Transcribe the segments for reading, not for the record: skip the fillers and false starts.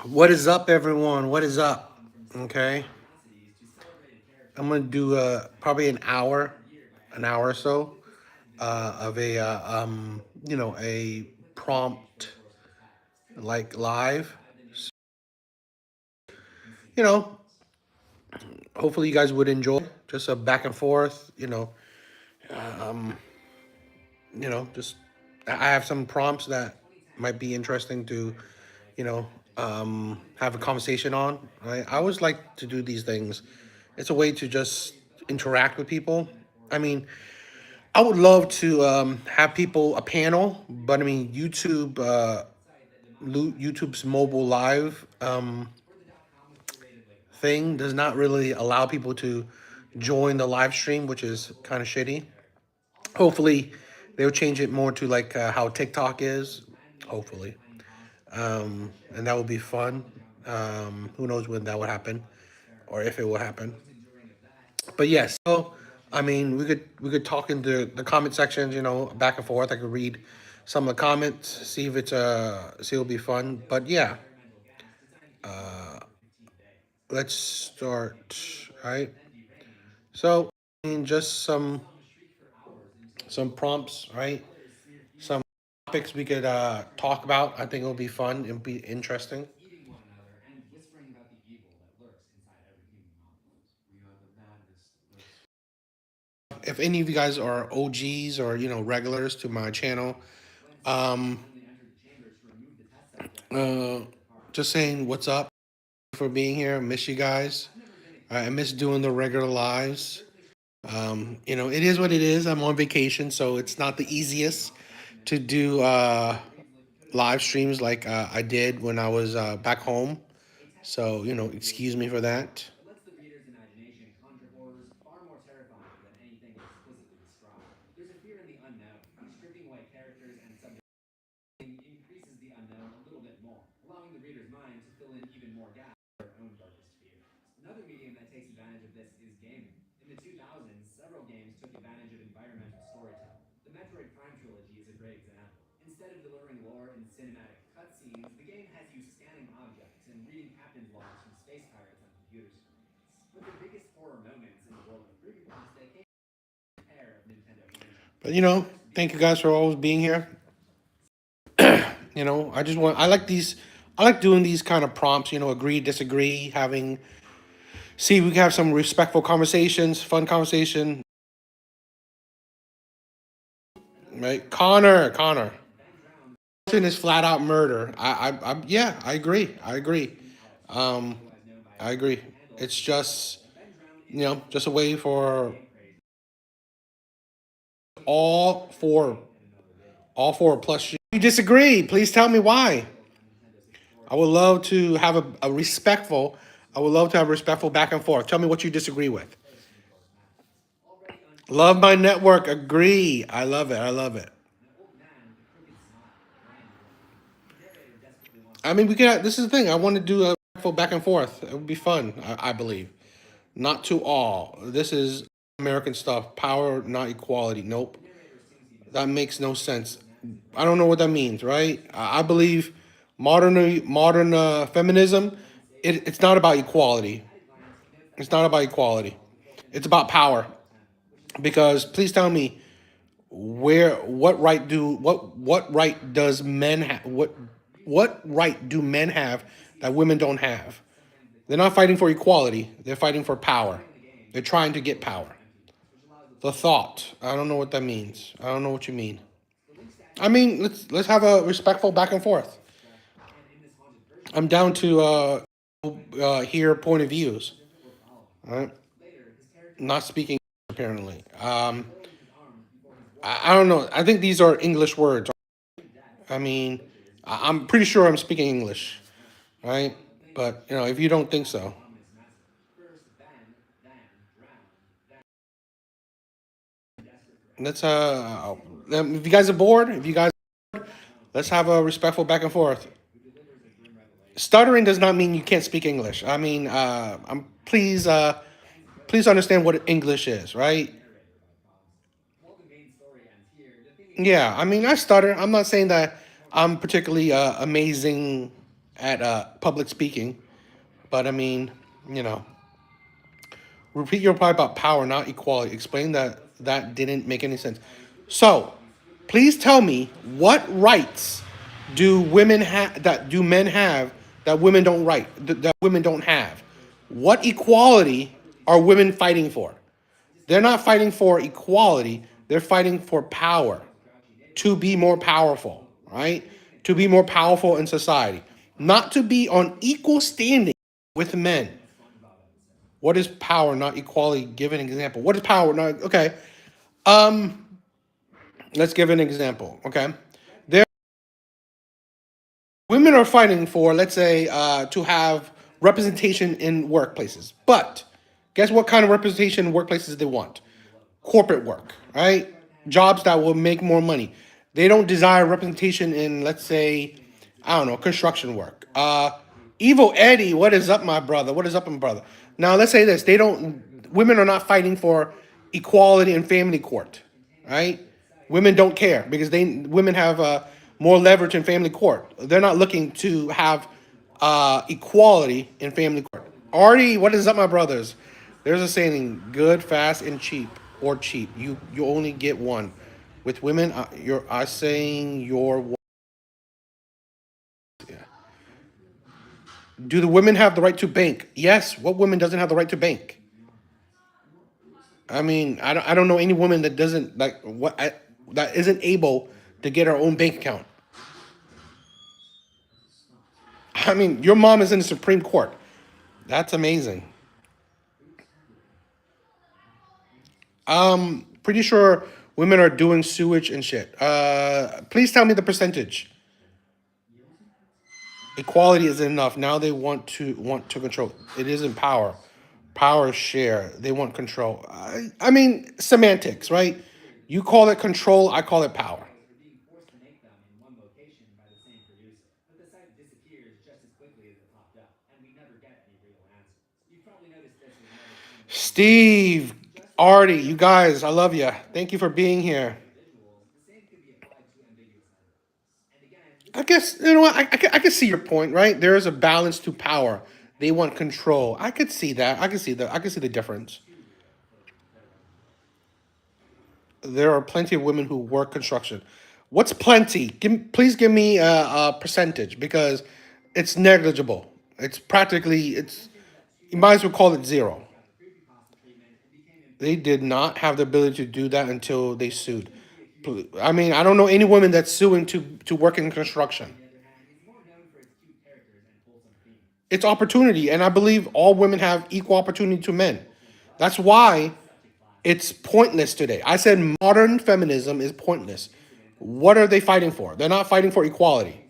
What is up, everyone? What is up? Okay, I'm gonna do probably an hour or so of a prompt like live. You know, hopefully you guys would enjoy just a back and forth. Um, just I have some prompts that might be interesting to you know have a conversation on. Right? I always like to do these things. It's a way to just interact with people. I mean, I would love to have people a panel, but I mean YouTube's mobile live thing does not really allow people to join the live stream, which is kind of shitty. Hopefully, they'll change it more to like how TikTok is. Hopefully, and that would be fun. Who knows when that would happen, or if it will happen. But yes, so I mean, we could talk in the comment sections, back and forth. I could read some of the comments, see if it'll be fun. But yeah, let's start. Right. So I mean, just some prompts, right? Some topics we could talk about. I think it'll be fun. It'll be interesting. If any of you guys are OGs or regulars to my channel, um, uh, just saying what's up for being here. I miss you guys. I miss doing the regular lives. It is what it is. I'm on vacation, so it's not the easiest to do live streams like I did when I was back home. So, excuse me for that. But, thank you guys for always being here. I like doing these kind of prompts, agree, disagree, see, we can have some respectful conversations, fun conversation, right? Connor. Is flat out murder. Yeah, I agree. Um, I agree. It's just, just a way for all four, all four plus. You disagree? Please tell me why. I would love to have a respectful. I would love to have a respectful back and forth. Tell me what you disagree with. Love my network. Agree. I love it. I love it. I mean, we can. This is the thing. I want to do a respectful back and forth. It would be fun. I believe. Not to all. This is American stuff. Power, not equality. Nope. That makes no sense. I don't know what that means, right? I believe modern feminism. It's not about equality. It's not about equality. It's about power. Because please tell me what right does men have what right do men have that women don't have? They're not fighting for equality. They're fighting for power. They're trying to get power. The thought. I don't know what that means. I don't know what you mean. I mean, let's have a respectful back and forth. I'm down to hear point of views. All right, not speaking apparently. I don't know. I think these are English words. I mean, I'm pretty sure I'm speaking English, right? But if you don't think so, let's if you guys are bored, let's have a respectful back and forth. Stuttering does not mean you can't speak English. I mean, please understand what English is, right? Yeah, I mean, I stutter. I'm not saying that I'm particularly amazing at public speaking. But I mean, you know, repeat your part about power, not equality. Explain that that didn't make any sense. So, please tell me what rights do women have that do men have that women don't that women don't have? What equality are women fighting for? They're not fighting for equality. They're fighting for power, to be more powerful, right? To be more powerful in society, not to be on equal standing with men. What is power, not equality? Give an example. What is power? Not okay. Um, let's give an example. Okay, there women are fighting for, let's say, to have representation in workplaces. But guess what kind of representation in workplaces they want? Corporate work, right? Jobs that will make more money. They don't desire representation in, let's say, I don't know, construction work. Evil Eddie, what is up, my brother? What is up, my brother? Now, let's say this: they don't. Women are not fighting for equality in family court, right? Women don't care because women have more leverage in family court. They're not looking to have equality in family court. Artie, what is up, my brothers? There's a saying: good, fast, and cheap, or cheap. You only get one. With women, you're I saying you're. Do the women have the right to bank? Yes. What woman doesn't have the right to bank? I mean, I don't know any woman that doesn't that isn't able to get her own bank account. I mean, your mom is in the Supreme Court. That's amazing. Pretty sure women are doing sewage and shit. Please tell me the percentage. Equality isn't enough. Now they want to control. It isn't power. Power share. They want control. I mean semantics, right? You call it control. I call it power. Steve, Artie, you guys, I love you. Thank you for being here. I guess you know what I can see your point, right? There is a balance to power. They want control. I could see that. I could see that. I could see the difference. There are plenty of women who work construction. What's plenty? Please give me a percentage because it's negligible. It's practically it's. You might as well call it zero. They did not have the ability to do that until they sued. I mean, I don't know any woman that's suing to work in construction. It's opportunity, and I believe all women have equal opportunity to men. That's why it's pointless today. I said modern feminism is pointless. What are they fighting for? They're not fighting for equality.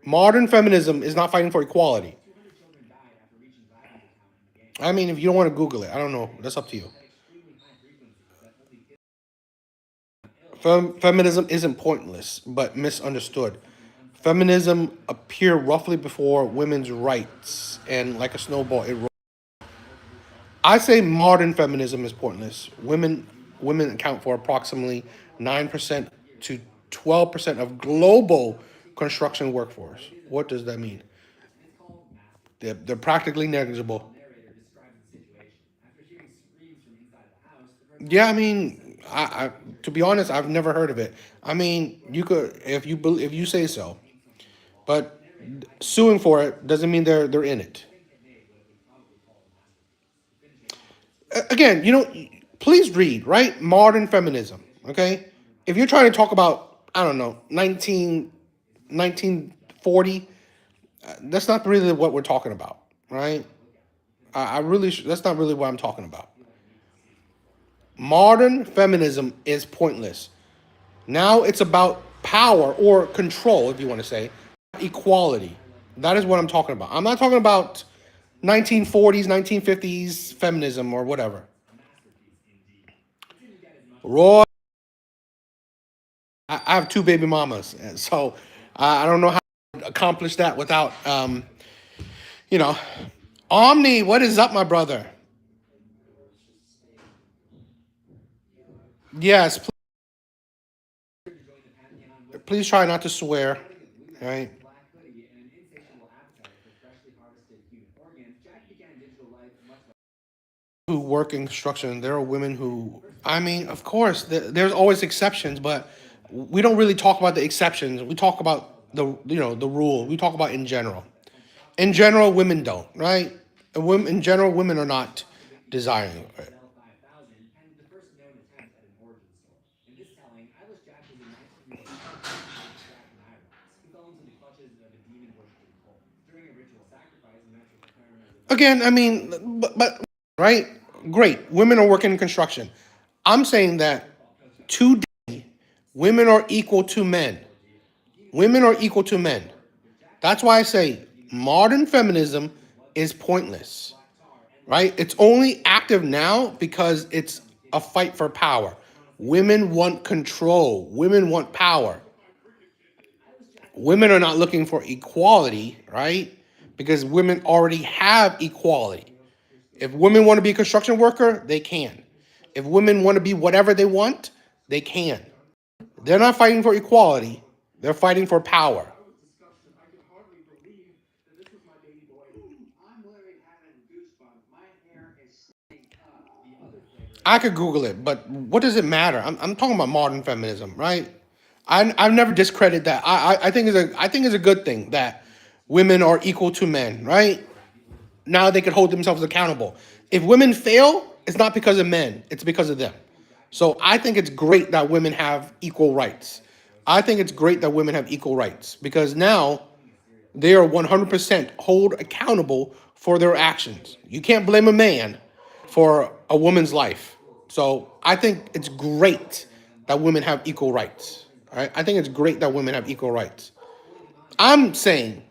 Modern feminism is not fighting for equality. I mean, if you don't want to Google it, I don't know. That's up to you. Feminism isn't pointless, but misunderstood. Feminism appeared roughly before women's rights, and like a snowball, it. I say modern feminism is pointless. Women account for approximately 9% to 12% of global construction workforce. What does that mean? They're practically negligible. Yeah, I mean, I to be honest, I've never heard of it. I mean, you could if you say so, but suing for it doesn't mean they're in it. Again, please read, right? Modern feminism, okay? If you're trying to talk about, I don't know, 1940, that's not really what we're talking about, right? I really, that's not really what I'm talking about. Modern feminism is pointless. Now it's about power or control, if you want to say, equality. That is what I'm talking about. I'm not talking about 1940s, 1950s feminism or whatever. Roy, I have two baby mamas, so I don't know how to accomplish that without, you know, Omni. What is up, my brother? Yes, please try not to swear. Right? who work in construction. There are women who, I mean, of course, there's always exceptions, but we don't really talk about the exceptions. We talk about the rule. We talk about in general. In general, women don't, right? In general, women are not desiring. Right? Again, I mean, but right, great. Women are working in construction. I'm saying that today, women are equal to men. Women are equal to men. That's why I say modern feminism is pointless, right? It's only active now because it's a fight for power. Women want control. Women want power. Women are not looking for equality, right? Because women already have equality. If women want to be a construction worker, they can. If women want to be whatever they want, they can. They're not fighting for equality. They're fighting for power. I could Google it, but what does it matter? I'm talking about modern feminism, right? I've never discredited that. I think it's a good thing that women are equal to men, right? Now they can hold themselves accountable. If women fail, it's not because of men, it's because of them. So I think it's great that women have equal rights. I think it's great that women have equal rights because now they are 100% hold accountable for their actions. You can't blame a man for a woman's life. So I think it's great that women have equal rights. All right? I think it's great that women have equal rights. I'm saying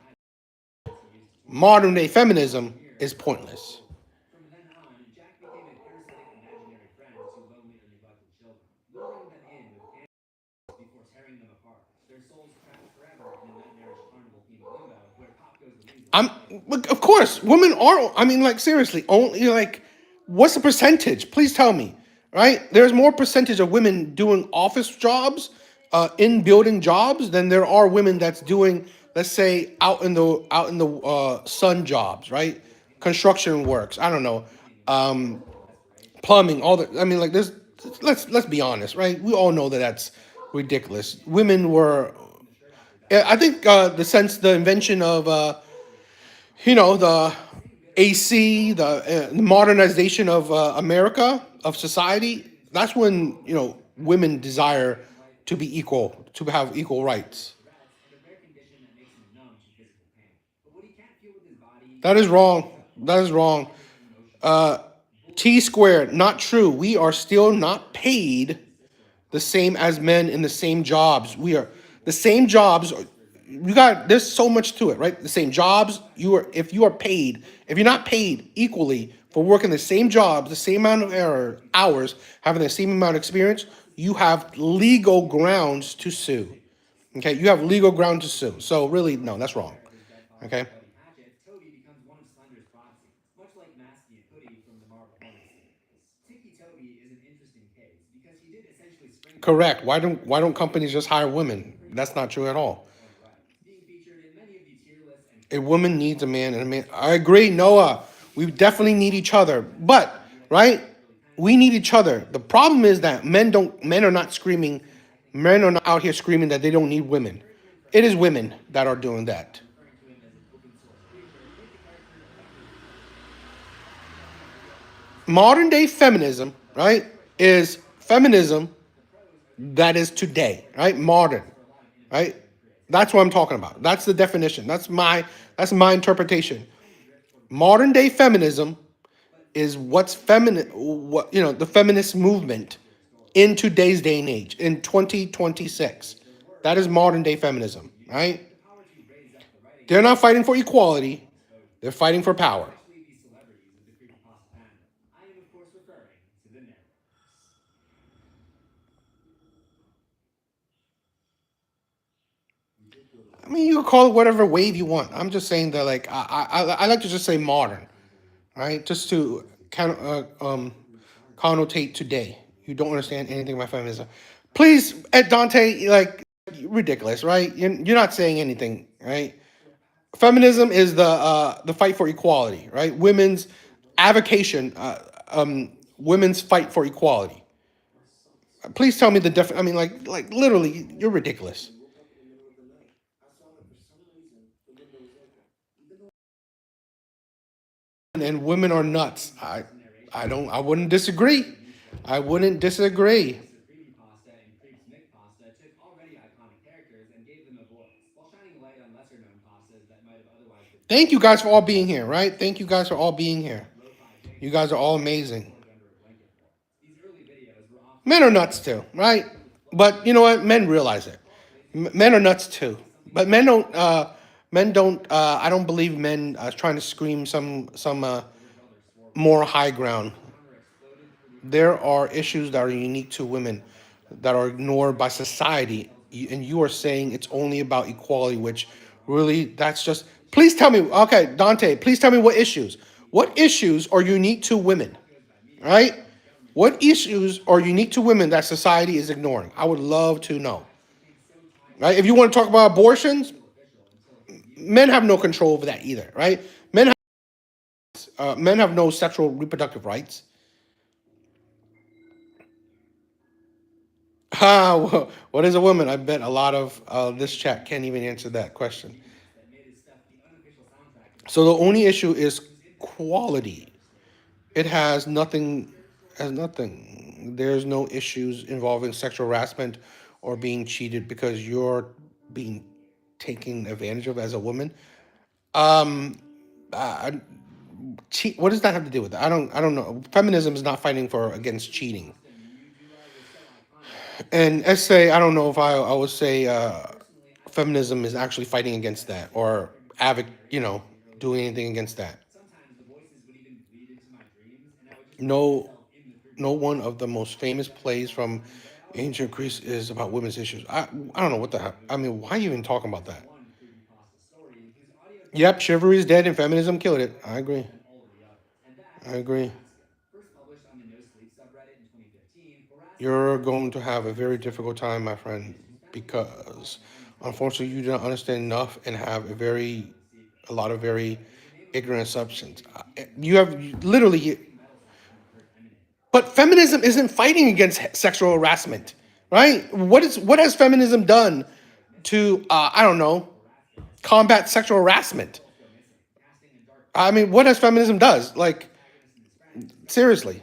modern day feminism is pointless. I'm of course women are. I mean, like seriously, only like what's the percentage? Please tell me. Right? There's more percentage of women doing office jobs, in building jobs than there are women that's doing, let's say, out in the sun jobs, right? Construction works. I don't know, plumbing. All the. I mean, like this. Let's be honest, right? We all know that that's ridiculous. Women were. I think the invention of the AC, the modernization of America, of society, that's when, women desire to be equal, to have equal rights. That is wrong. That is wrong. T squared, not true. We are still not paid the same as men in the same jobs. We are the same jobs. There's so much to it, right? The same jobs. If you're not paid equally for working the same jobs, the same amount of hours, having the same amount of experience, you have legal grounds to sue. Okay, you have legal ground to sue. So really, no, that's wrong. Okay, correct. Why don't companies just hire women? That's not true at all. A woman needs a man, and a man. I agree, Noah. We definitely need each other, but right, we need each other. The problem is that men don't. Men are not screaming. Men are not out here screaming that they don't need women. It is women that are doing that. Modern day feminism, right, is feminism that is today, right? Modern, right? That's what I'm talking about. That's the definition. That's my interpretation. Modern day feminism is what's feminine, the feminist movement in today's day and age, in 2026. That is modern day feminism, right? They're not fighting for equality, they're fighting for power. I mean, you can call it whatever wave you want. I'm just saying that, like, I like to just say modern, right? Just to connotate today. You don't understand anything about feminism. Please, Ed Dante, like, ridiculous, right? You're not saying anything, right? Feminism is the fight for equality, right? Women's avocation, women's fight for equality. Please tell me the I mean, like literally, you're ridiculous. And women are nuts. I don't. I wouldn't disagree. I wouldn't disagree. Thank you guys for all being here. Right? Thank you guys for all being here. You guys are all amazing. Men are nuts too, right? But you know what? Men realize it. Men are nuts too. But men don't. Men don't. I don't believe men trying to scream some more high ground. There are issues that are unique to women that are ignored by society, and you are saying it's only about equality, which really that's just. Please tell me, okay, Dante. Please tell me what issues. What issues are unique to women, right? What issues are unique to women that society is ignoring? I would love to know. Right? If you want to talk about abortions, men have no control over that either, right? Men have no sexual reproductive rights. What is a woman? I bet a lot of this chat can't even answer that question. So the only issue is quality. It has nothing. Has nothing. There's no issues involving sexual harassment or being cheated because you're being taken advantage of as a woman. Uh, cheat. What does that have to do with it? I don't. I don't know. Feminism is not fighting for against cheating. And essay. I don't know if I would say feminism is actually fighting against that or doing anything against that. No, no one of the most famous plays from ancient Greece is about women's issues. I don't know what the hell. I mean, why are you even talking about that? Yep, chivalry is dead and feminism killed it. I agree. I agree. You're going to have a very difficult time, my friend, because unfortunately you don't understand enough and have a lot of very ignorant assumptions. You have literally, but feminism isn't fighting against sexual harassment, right? What has feminism done to I don't know combat sexual harassment? I mean, what has feminism does like seriously?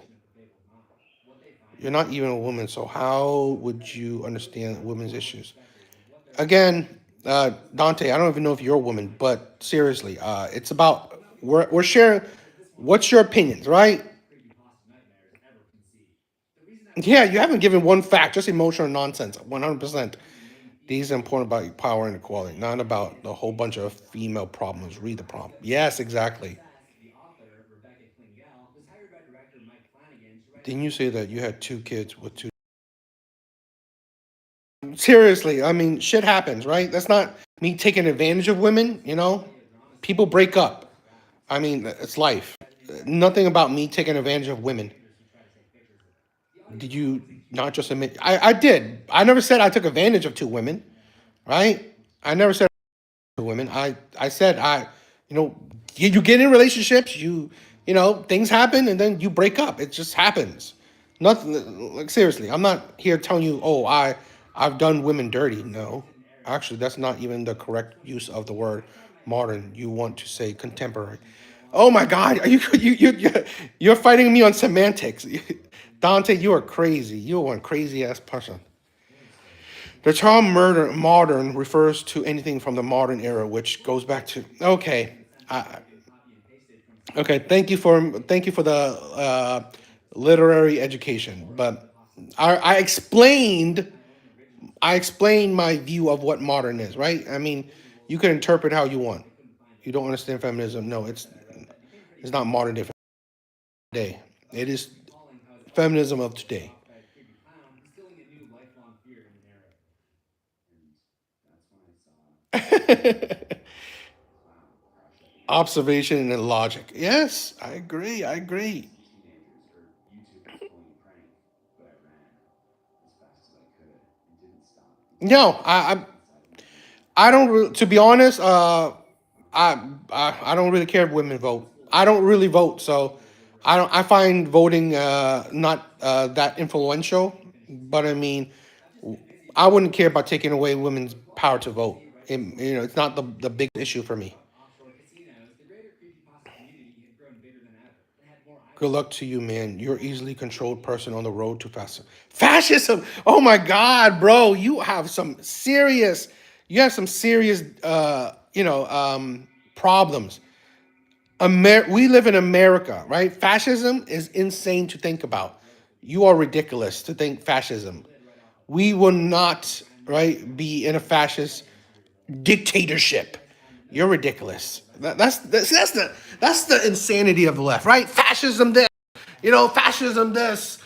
You're not even a woman, so how would you understand women's issues? Again, Dante, I don't even know if you're a woman, but seriously, it's about we're sharing. What's your opinions, right? Yeah, you haven't given one fact, just emotional nonsense. 100%. These are important about power and equality, not about the whole bunch of female problems. Read the prompt. Yes, exactly. Didn't you say that you had two kids with two? Seriously, I mean, shit happens, right? That's not me taking advantage of women, People break up. I mean, it's life. Nothing about me taking advantage of women. Did you not just admit? I did. I never said I took advantage of two women, right? I never said two women. I said you know, you get in relationships, things happen and then you break up. It just happens. Nothing like seriously. I'm not here telling you, oh, I've done women dirty. No, actually, that's not even the correct use of the word modern. You want to say contemporary. Oh my God, are you're fighting me on semantics, Dante? You are crazy. You are one crazy ass person. The term murder modern refers to anything from the modern era, which goes back to okay. Okay, thank you for the literary education, but I explained my view of what modern is, right? I mean, you can interpret how you want. You don't understand feminism. No, it's not modern day. Today, it is feminism of today. Observation and logic. Yes, I agree. I agree. No, I don't. To be honest, I don't really care if women vote. I don't really vote, so I find voting not that influential, but I mean, I wouldn't care about taking away women's power to vote. It's not the big issue for me. Good luck to you, man. You're easily controlled person on the road to fascism. Oh my God, bro, you have some serious, problems. We live in America, right? Fascism is insane to think about. You are ridiculous to think fascism. We will not, right, be in a fascist dictatorship. You're ridiculous. That's the insanity of the left, right? Fascism this, fascism this,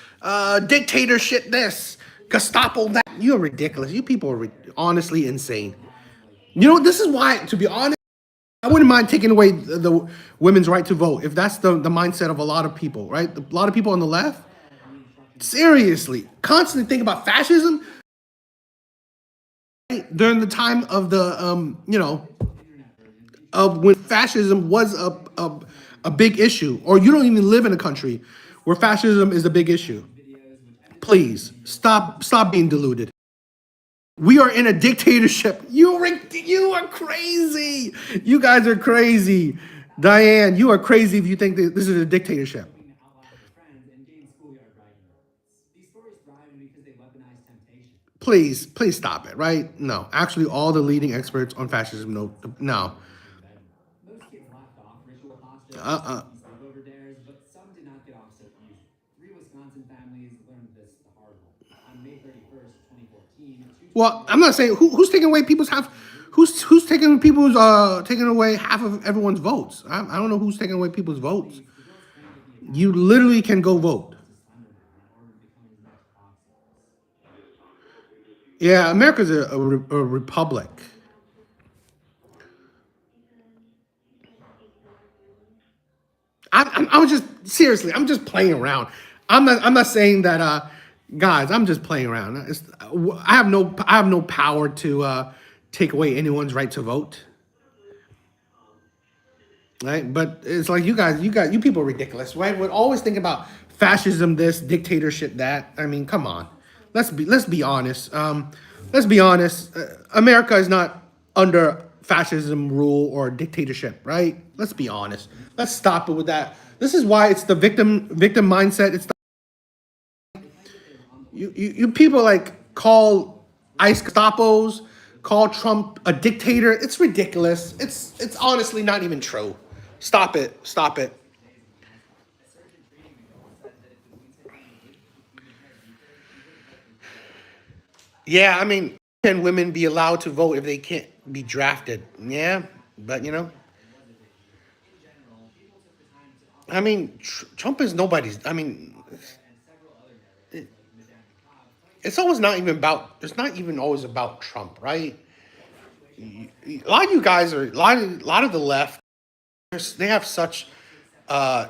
dictatorship this, Gestapo that. You're ridiculous. You people are honestly insane. This is why, to be honest, I wouldn't mind taking away the women's right to vote if that's the mindset of a lot of people, right? A lot of people on the left, seriously, constantly think about fascism during the time of the of when fascism was a big issue, or you don't even live in a country where fascism is a big issue. Please stop being deluded. We are in a dictatorship. You are crazy. You guys are crazy. Diane, you are crazy if you think that this is a dictatorship. Please stop it, right? No, actually, all the leading experts on fascism no. Uh, well, I'm not saying who's taking away people's half. Who's taking away half of everyone's votes? I don't know who's taking away people's votes. You literally can go vote. Yeah, America's a republic. I was just seriously. I'm just playing around. I'm not saying that, guys. I'm just playing around. I have no power to take away anyone's right to vote. Right? But it's like you people are ridiculous, right? We're always thinking about fascism, this dictatorship, that. I mean, come on, let's be honest. Let's be honest. America is not under fascism rule or dictatorship, right? Let's be honest. Let's stop it with that. This is why it's the victim mindset. You people like call ICE Gestapos, call Trump a dictator. It's ridiculous. It's honestly not even true. Stop it. Stop it. Yeah, I mean, can women be allowed to vote if they can't be drafted? Yeah, but I mean, Trump is nobody's. I mean, it's always not even about. It's not even always about Trump, right? A lot of you guys are a lot of the left. They have such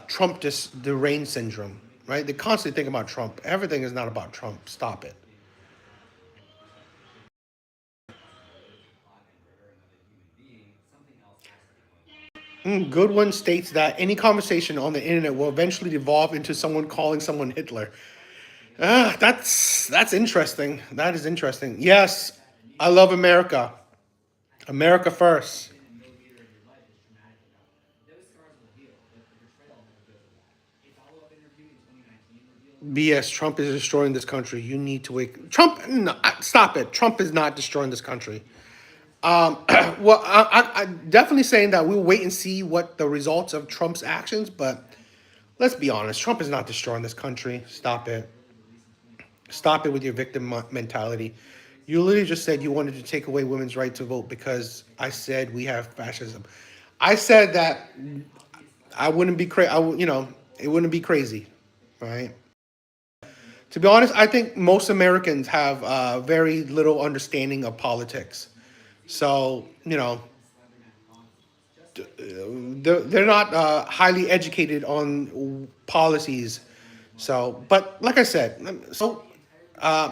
Trump deranged syndrome, right? They constantly think about Trump. Everything is not about Trump. Stop it. Goodwin states that any conversation on the internet will eventually devolve into someone calling someone Hitler. That's interesting. That is interesting. Yes, I love America. America first. BS. Trump is destroying this country. You need to wake. Trump. No, stop it. Trump is not destroying this country. Well, I'm definitely saying that we'll wait and see what the results of Trump's actions. But let's be honest. Trump is not destroying this country. Stop it. Stop it with your victim mentality. You literally just said you wanted to take away women's right to vote because I said we have fascism. I said that I wouldn't be crazy. It wouldn't be crazy, right? To be honest, I think most Americans have very little understanding of politics. So they're not highly educated on policies. So, but like I said, uh,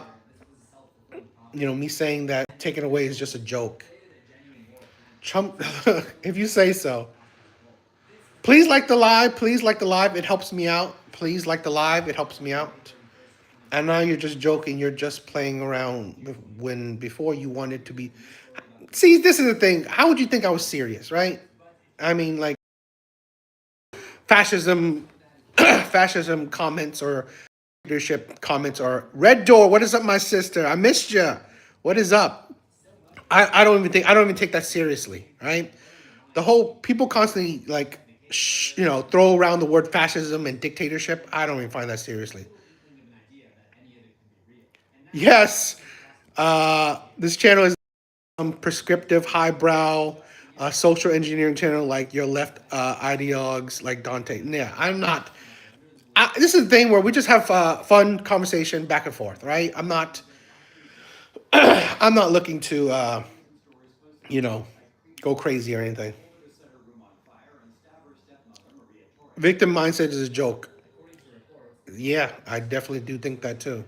me saying that taken away is just a joke. Trump, if you say so. Please like the live. Please like the live. It helps me out. Please like the live. It helps me out. And now you're just joking. You're just playing around when before you wanted to be. See, this is the thing. How would you think I was serious, right? I mean, like fascism, fascism comments or leadership comments or red door. What is up, my sister? I missed you. What is up? I don't even take that seriously, right? The whole people constantly like throw around the word fascism and dictatorship. I don't even find that seriously. Yes, this channel is prescriptive, highbrow, social engineering channel like your left ideologues like Dante. Yeah, I'm not. This is the thing where we just have fun conversation back and forth, right? I'm not looking to you know go crazy or anything. Victim mindset is a joke. Yeah, I definitely do think that too.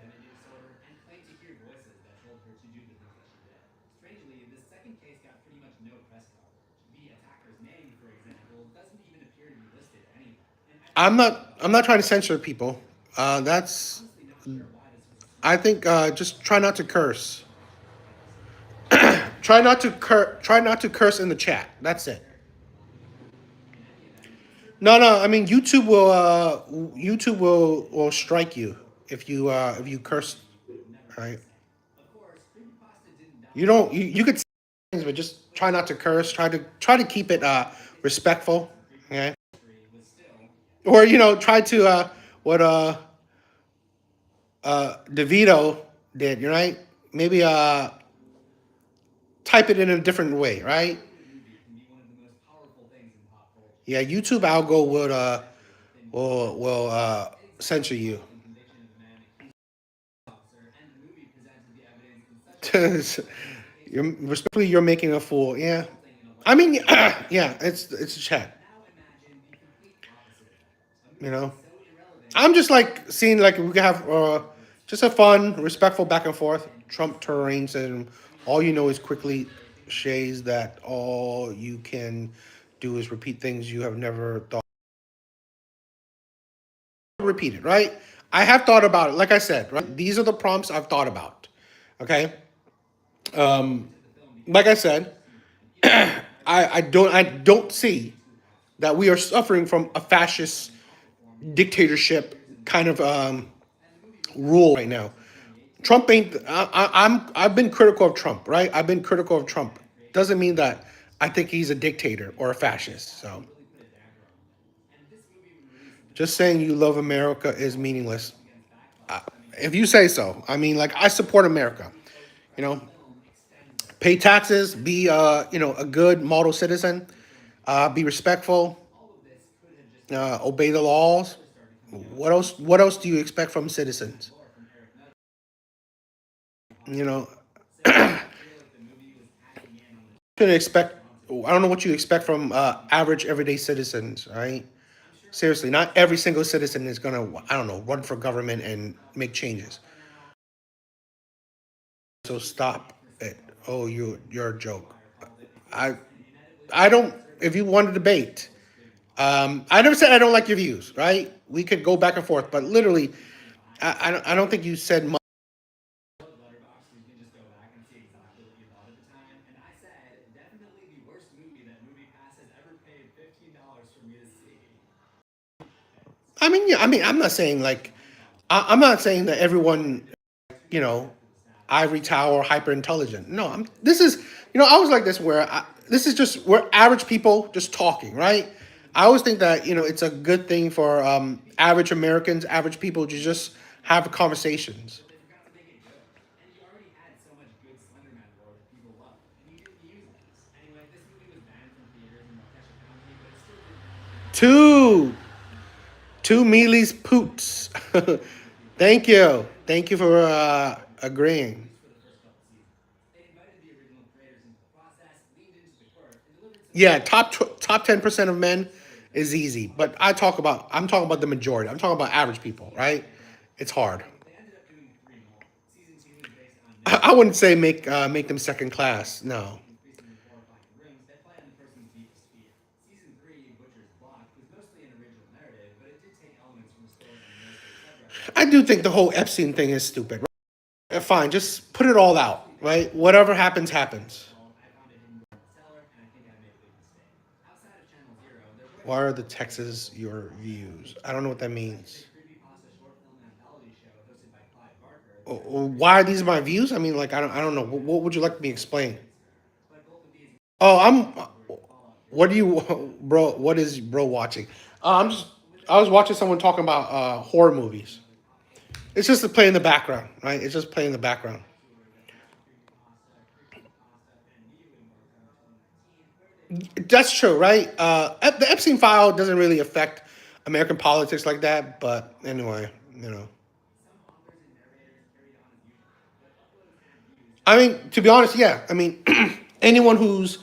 I'm not trying to censor people. That's I think just try not to curse. Try not to curse in the chat. That's it. No, no. I mean, YouTube will strike you if you curse, right? You don't you could say things, but just try not to curse. Try to keep it respectful, okay? Or try to what DeVito did, right? Maybe type it in a different way, right? Yeah, YouTube algo would will censor you. You're making a fool. Yeah, I mean, yeah, it's a chat. You know, I'm just like seeing like we can have just a fun, respectful back and forth. Trump terrains and all you know is quickly shays that all you can do is repeat things you have never thought. Repeat it, right? I have thought about it. Like I said, right? These are the prompts I've thought about. Okay. Like I said, I don't see that we are suffering from a fascist dictatorship kind of rule right now. Trump ain't. I've been critical of Trump, right? I've been critical of Trump. Doesn't mean that I think he's a dictator or a fascist. So just saying you love America is meaningless. If you say so, I mean, like I support America. You know, pay taxes, be a good model citizen, be respectful, obey the laws. What else? What else do you expect from citizens? You know, can expect. I don't know what you expect from average everyday citizens, right? Seriously, not every single citizen is gonna, I don't know, run for government and make changes. So stop it. Oh, you're a joke. I I don't. If you want to debate, I never said I don't like your views, right? We could go back and forth, but literally, I don't think you said much. I mean, yeah, I mean, I'm not saying like, I'm not saying that everyone, you know, ivory tower hyper intelligent. No, this is, I was like this where this is just we're average people just talking, right? I always think that it's a good thing for average Americans, average people to just have conversations. Two, two mealies poots. Thank you for agreeing. Yeah, top 10% of men is easy, but I'm talking about the majority. I'm talking about average people, right? It's hard. I wouldn't say make them second class. No. I do think the whole Epstein thing is stupid. Right? Fine, just put it all out, right? Whatever happens, happens. Why are the Texas your views? I don't know what that means. Why are these my views? I mean, like, I don't know. What would you like me to explain? Oh, What do you, bro? What is bro watching? I'm just. I was watching someone talking about horror movies. It's just to play in the background, right? It's just playing in the background. That's true, right? The Epstein file doesn't really affect American politics like that, but anyway, you know. I mean, to be honest, yeah. I mean, anyone who's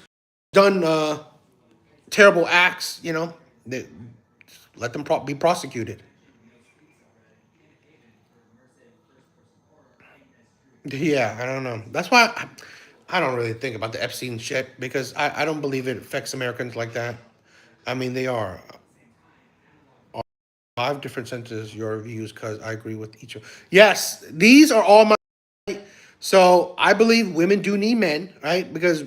done terrible acts, they, let them be prosecuted. Yeah, I don't know. That's why I don't really think about the Epstein shit because I don't believe it affects Americans like that. I mean, they are five different sentences, your views, because I agree with each of. Yes, these are all my. So I believe women do need men, right? Because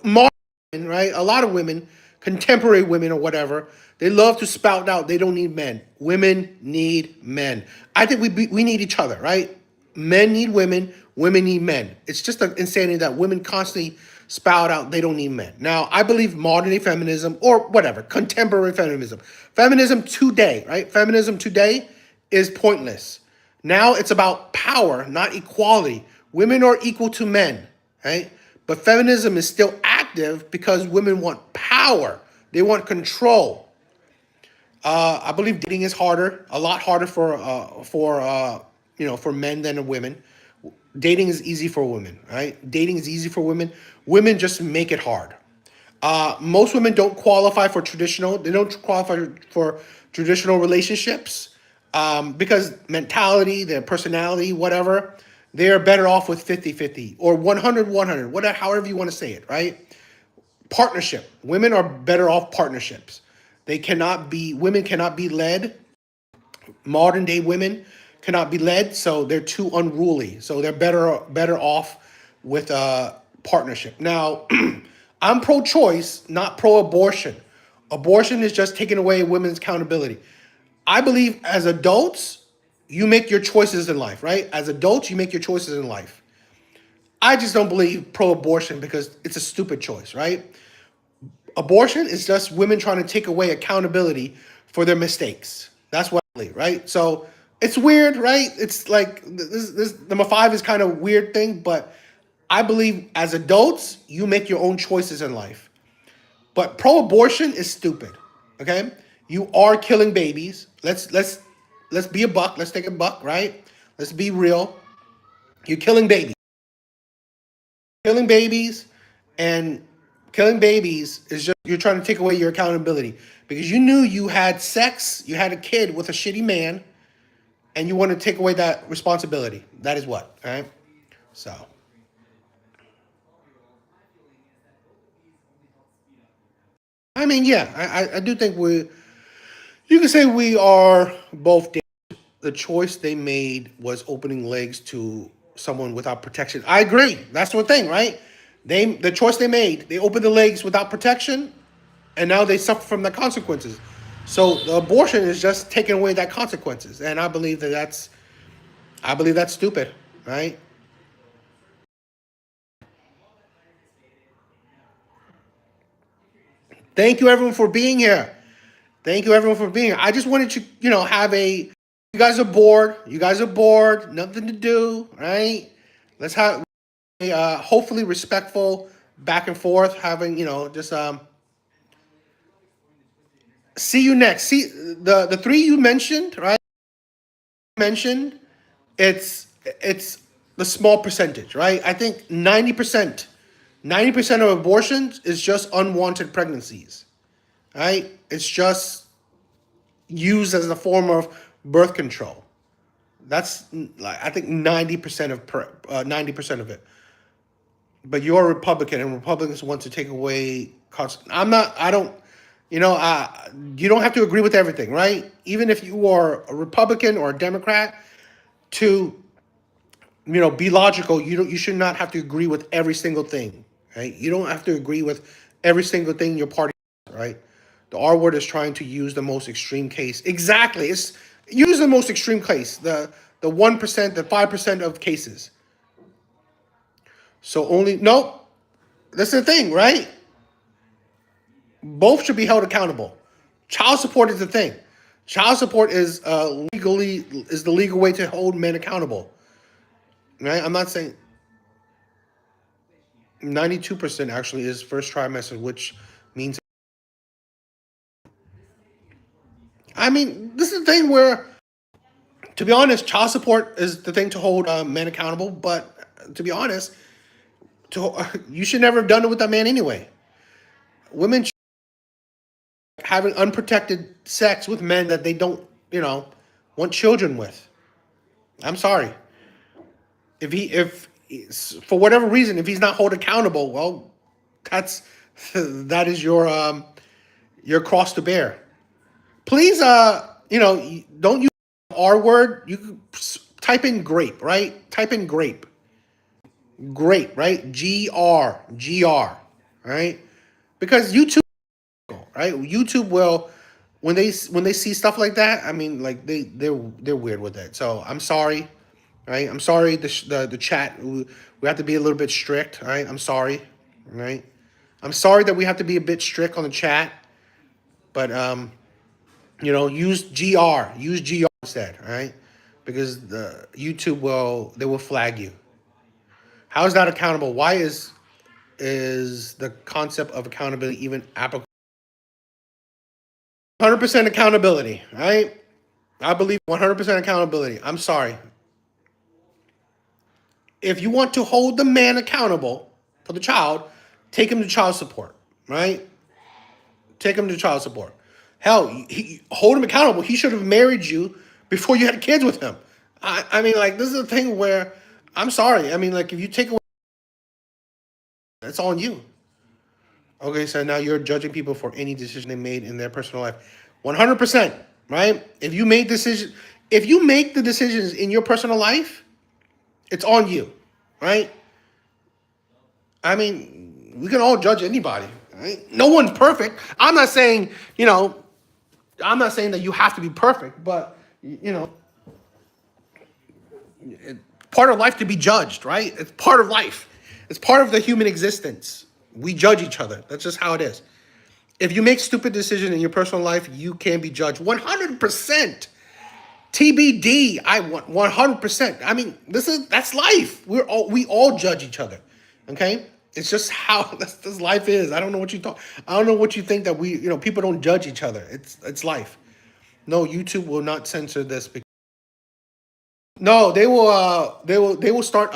modern women, right? A lot of women, contemporary women or whatever, they love to spout out they don't need men. Women need men. I think we need each other, right? Men need women need men. It's just an insanity that women constantly spout out they don't need men. Now, I believe modern day feminism or whatever, contemporary feminism. Feminism today, right? Feminism today is pointless. Now it's about power, not equality. Women are equal to men, right? But feminism is still active because women want power. They want control. I believe dating is harder, a lot harder for men than women. Dating is easy for women, right? Dating is easy for women. Women just make it hard. Most women don't qualify for traditional. They don't qualify for traditional relationships because mentality, their personality, whatever. They're better off with 50-50 or 100-100, whatever, however you want to say it, right? Partnership. Women are better off partnerships. Women cannot be led. Modern day women cannot be led, so they're too unruly. So they're better off with a partnership. Now, I'm pro-choice, not pro-abortion. Abortion is just taking away women's accountability. I believe as adults, you make your choices in life, right? As adults, you make your choices in life. I just don't believe pro-abortion because it's a stupid choice, right? Abortion is just women trying to take away accountability for their mistakes. That's what I believe, right? So it's weird, right? It's like this number five is kind of weird thing, but I believe as adults, you make your own choices in life. But pro-abortion is stupid. Okay? You are killing babies. Let's be a buck. Let's take a buck, right? Let's be real. You're killing babies. Killing babies and killing babies is just you're trying to take away your accountability because you knew you had sex, you had a kid with a shitty man, and you want to take away that responsibility. That is what, all right? So, I mean, yeah, I do think you can say we are both. The choice they made was opening legs to someone without protection. I agree. That's the thing, right? The choice they made, they opened the legs without protection, and now they suffer from the consequences. So the abortion is just taking away that consequences, and I believe that's stupid, right? Thank you everyone for being here. Thank you everyone for being here. I just wanted to, have a. You guys are bored. You guys are bored. Nothing to do, right? Let's have a hopefully respectful back and forth. Having just see you next. See the three you mentioned, right? Mentioned it's the small percentage, right? I think 90% of abortions is just unwanted pregnancies, right? It's just used as a form of birth control. That's like I think 90% of it. But you're a Republican, and Republicans want to take away. I'm not. I don't. You know, you don't have to agree with everything, right? Even if you are a Republican or a Democrat, to be logical, you should not have to agree with every single thing, right? You don't have to agree with every single thing your party, right? The R word is trying to use the most extreme case. Exactly, it's use the most extreme case, the 1%, the 5% of cases. So only no, that's the thing, right? Both should be held accountable. Child support is the thing. Child support is legally is the legal way to hold men accountable. Right? I'm not saying 92% actually is first trimester, which means I mean this is the thing where, to be honest, child support is the thing to hold men accountable. But to be honest, you should never have done it with that man anyway. Women having unprotected sex with men that they don't, want children with. I'm sorry. If for whatever reason, if he's not held accountable, well, that's that is your cross to bear. Please, don't use the R word. You can type in grape, right? Type in grape, right? GR, right? Because YouTube, right? YouTube will when they see stuff like that. I mean, like they're weird with it. So I'm sorry, right? I'm sorry. The chat we have to be a little bit strict, right? I'm sorry, right? I'm sorry that we have to be a bit strict on the chat, but use GR instead, right? Because the YouTube will flag you. How is that accountable? Why is the concept of accountability even applicable? 100% accountability, right? I believe 100% accountability. I'm sorry. If you want to hold the man accountable for the child, take him to child support, right? Take him to child support. Hell, hold him accountable. He should have married you before you had kids with him. I mean, like, this is a thing where I'm sorry. I mean, like, if you take away, it's on you. Okay, so now you're judging people for any decision they made in their personal life. 100%, right? If you make the decisions in your personal life, it's on you, right? I mean, we can all judge anybody, right? No one's perfect. I'm not saying that you have to be perfect, but part of life to be judged, right? It's part of life. It's part of the human existence. We judge each other. That's just how it is. If you make stupid decisions in your personal life, you can be judged. 100%. TBD. I want 100%. I mean, that's life. We all judge each other. Okay? It's just how this life is. I don't know what you thought. I don't know what you think that people don't judge each other. It's life. No, YouTube will not censor this. No, they will start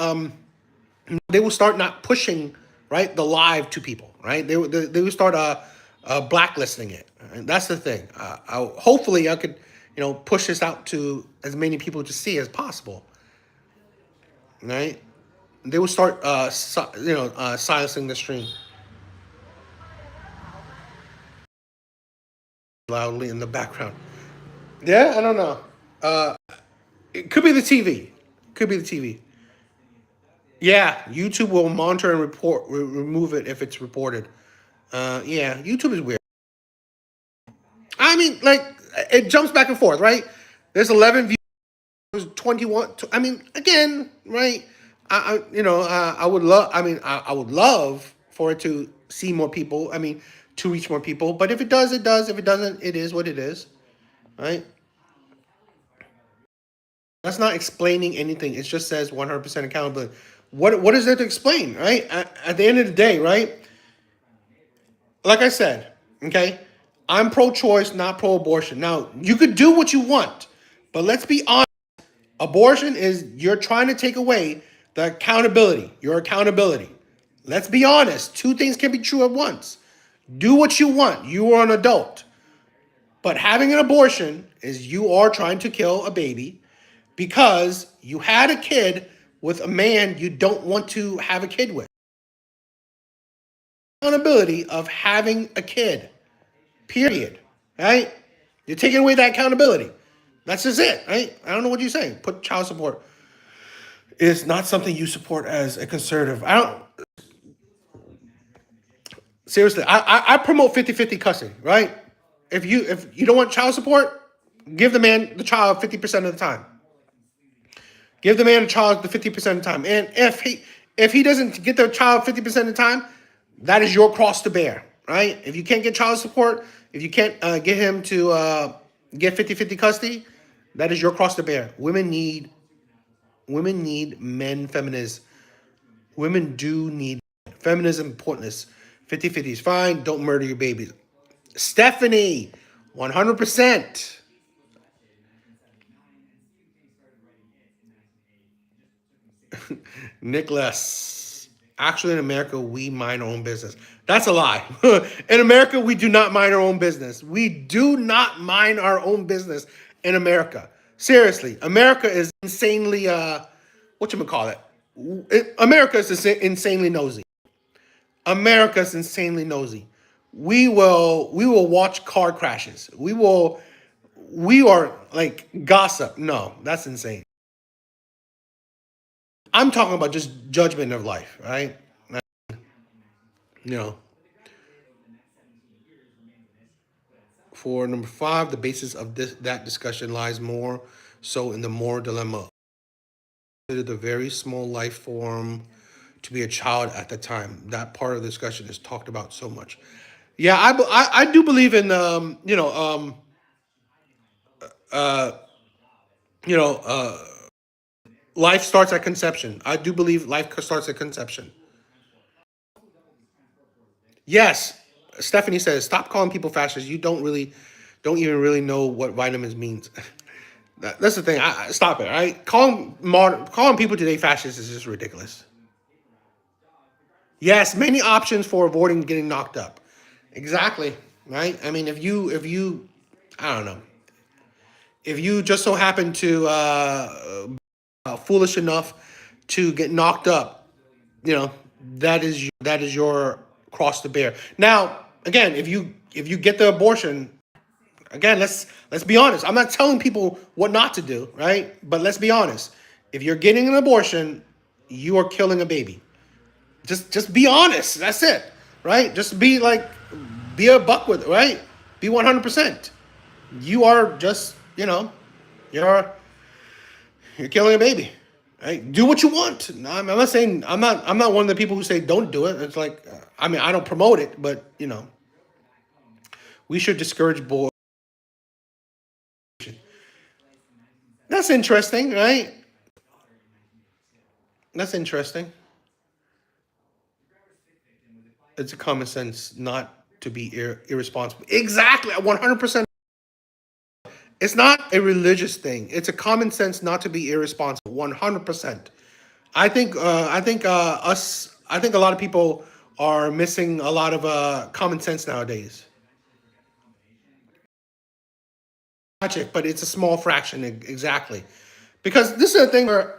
not pushing, right, the live to people, right? They will start blacklisting it. And that's the thing. Hopefully I could push this out to as many people to see as possible, right? They will start silencing the stream loudly in the background. Yeah, I don't know. It could be the TV. Could be the TV. Yeah, YouTube will monitor and remove it if it's reported. Yeah, YouTube is weird. I mean, like, it jumps back and forth, right? There's 11 views, 21. I mean, again, right? I would love. I mean, I would love for it to see more people. I mean, to reach more people. But if it does, it does. If it doesn't, it is what it is, right? That's not explaining anything. It just says 100% accountability. What is there to explain, right? At the end of the day, right? Like I said, okay, I'm pro-choice, not pro-abortion. Now, you could do what you want, but let's be honest. Abortion is you're trying to take away the accountability, your accountability. Let's be honest. Two things can be true at once. Do what you want. You are an adult. But having an abortion is you are trying to kill a baby because you had a kid with a man you don't want to have a kid with. Accountability of having a kid. Period. Right? You're taking away that accountability. That's just it, right? I don't know what you're saying. Put child support is not something you support as a conservative. I don't seriously. I promote 50-50 custody, right? If you don't want child support, give the child 50% of the time. Give the man a child the 50% of the time. And if he doesn't get the child 50% of the time, that is your cross to bear, right? If you can't get child support, if you can't get him to get 50-50 custody, that is your cross to bear. Women need men feminists. Women do need feminism pointless. 50-50 is fine. Don't murder your babies. Stephanie, 100%. Nicholas. Actually, in America, we mind our own business. That's a lie. In America, we do not mind our own business. We do not mind our own business in America. Seriously, America is insanely, whatchamacallit? America is insanely nosy. America's insanely nosy. We will watch car crashes. We are like gossip. No, that's insane. I'm talking about just judgment of life, right? You know, for number five, the basis of that discussion lies more so in the moral dilemma. Consider the very small life form to be a child at the time. That part of the discussion is talked about so much. Yeah, I do believe in uh you know life starts at conception. I do believe life starts at conception. Yes, Stephanie says, stop calling people fascists. You don't even really know what vitamins means. That's the thing. Stop it. All right, calling people today fascists is just ridiculous. Yes, many options for avoiding getting knocked up. Exactly. Right. I mean, if you, I don't know, if you just so happen to foolish enough to get knocked up, you know that is your cross to bear. Now, again, if you get the abortion, again, let's be honest. I'm not telling people what not to do, right? But let's be honest. If you're getting an abortion, you are killing a baby. Just be honest. That's it, right? Just be a buck with it, right? Be 100%. You are just you're you're killing a baby. Right? Do what you want. No, I'm not saying I'm not one of the people who say don't do it. It's like I mean I don't promote it, but we should discourage boys. That's interesting, right? That's interesting. It's a common sense not to be irresponsible. Exactly, 100%. It's not a religious thing. It's a common sense not to be irresponsible. 100%. I think a lot of people are missing a lot of common sense nowadays. Logic, but it's a small fraction exactly. Because this is a thing where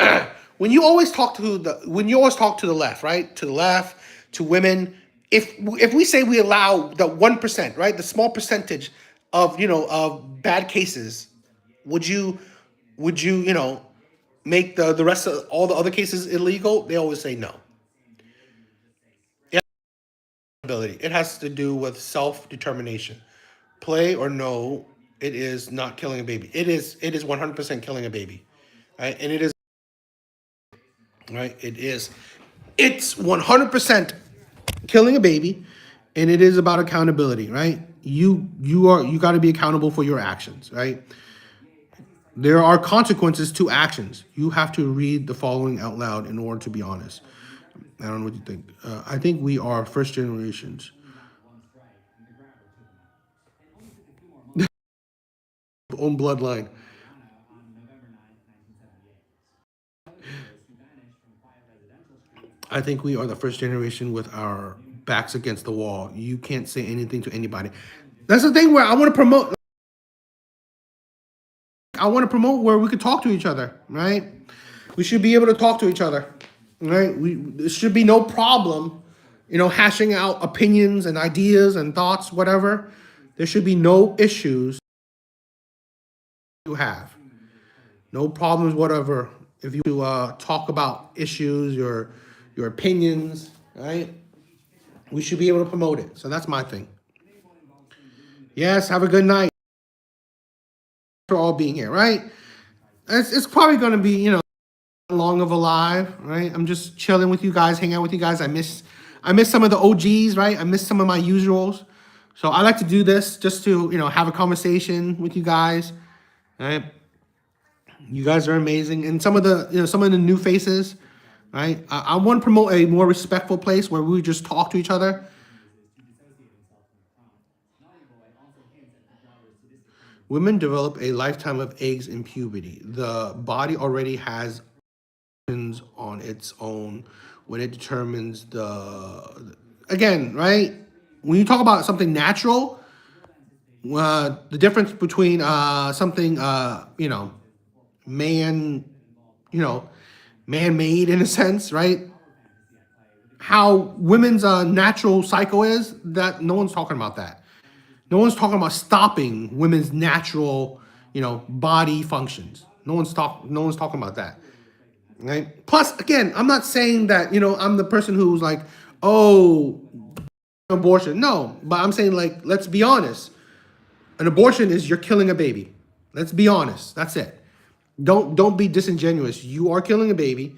when you always talk to the left, right? To the left, to women, if we say we allow the 1%, right? The small percentage of bad cases, would you would you make the rest of all the other cases illegal? They always say no. Ability. It has to do with self-determination. Play or no, it is not killing a baby. It is 100% killing a baby. Right? And it is right. It's 100% killing a baby, and it is about accountability, right? You got to be accountable for your actions, right? There are consequences to actions. You have to read the following out loud in order to be honest. I don't know what you think. I think we are first generations. Own bloodline. I think we are the first generation with our backs against the wall. You can't say anything to anybody. That's the thing where I want to promote. I want to promote where we could talk to each other, right? We should be able to talk to each other, right? There should be no problem, hashing out opinions and ideas and thoughts, whatever. There should be no issues you have, no problems, whatever. If you talk about issues, your opinions, right? We should be able to promote it. So that's my thing. Yes, have a good night for all being here, right? It's probably going to be, long of a live, right? I'm just chilling with you guys, hanging out with you guys. I miss some of the OGs, right? I miss some of my usuals. So I like to do this just to, have a conversation with you guys, right? You guys are amazing. And some of the new faces, right? I want to promote a more respectful place where we just talk to each other. Women develop a lifetime of eggs in puberty. The body already has on its own when it determines again, right? When you talk about something natural, the difference between something man, man-made in a sense, right? How women's natural cycle is, that no one's talking about that. No one's talking about stopping women's natural, body functions. No one's talking about that. Right? Plus, again, I'm not saying that, I'm the person who's like, oh, abortion. No, but I'm saying, like, let's be honest. An abortion is you're killing a baby. Let's be honest. That's it. Don't be disingenuous. You are killing a baby,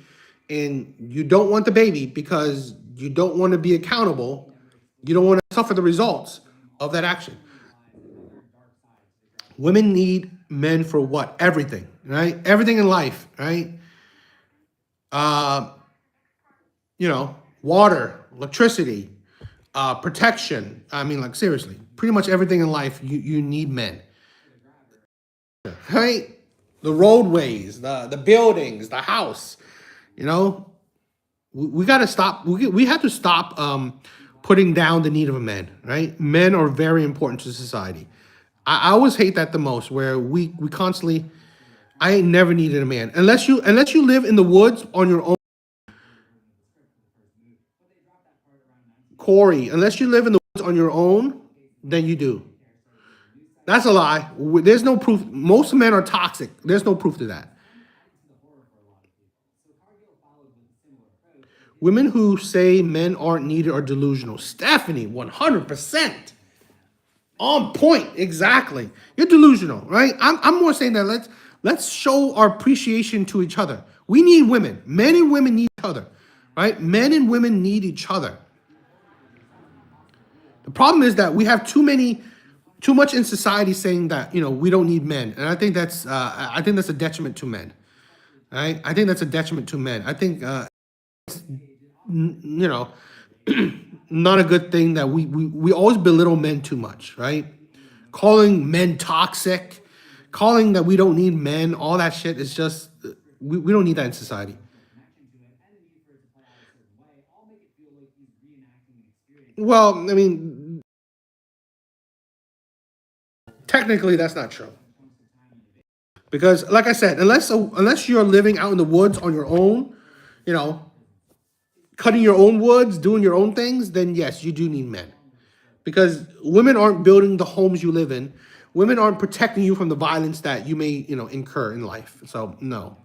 and you don't want the baby because you don't want to be accountable. You don't want to suffer the results of that action. Women need men for what? Everything, right? Everything in life, right? Water, electricity, protection. I mean, like, seriously, pretty much everything in life, you need men, right? The roadways, the buildings, the house, we got to stop. We have to stop putting down the need of a man, right? Men are very important to society. I always hate that the most, where we constantly, I ain't never needed a man unless you live in the woods on your own. Corey, unless you live in the woods on your own, then you do. That's a lie. There's no proof. Most men are toxic. There's no proof to that. Women who say men aren't needed are delusional. Stephanie, 100%. On point. Exactly. You're delusional, right? I'm more saying that let's show our appreciation to each other. We need women. Men and women need each other, right? Men and women need each other. The problem is that we have too much in society saying that, we don't need men. And I think that's a detriment to men. Right? I think that's a detriment to men. I think not a good thing that we always belittle men too much, right? Calling men toxic, calling that we don't need men, all that shit is just, we don't need that in society. Well, I mean, technically that's not true. Because, like I said, unless you're living out in the woods on your own, cutting your own woods, doing your own things, then yes, you do need men. Because women aren't building the homes you live in. Women aren't protecting you from the violence that you may, incur in life. So, no.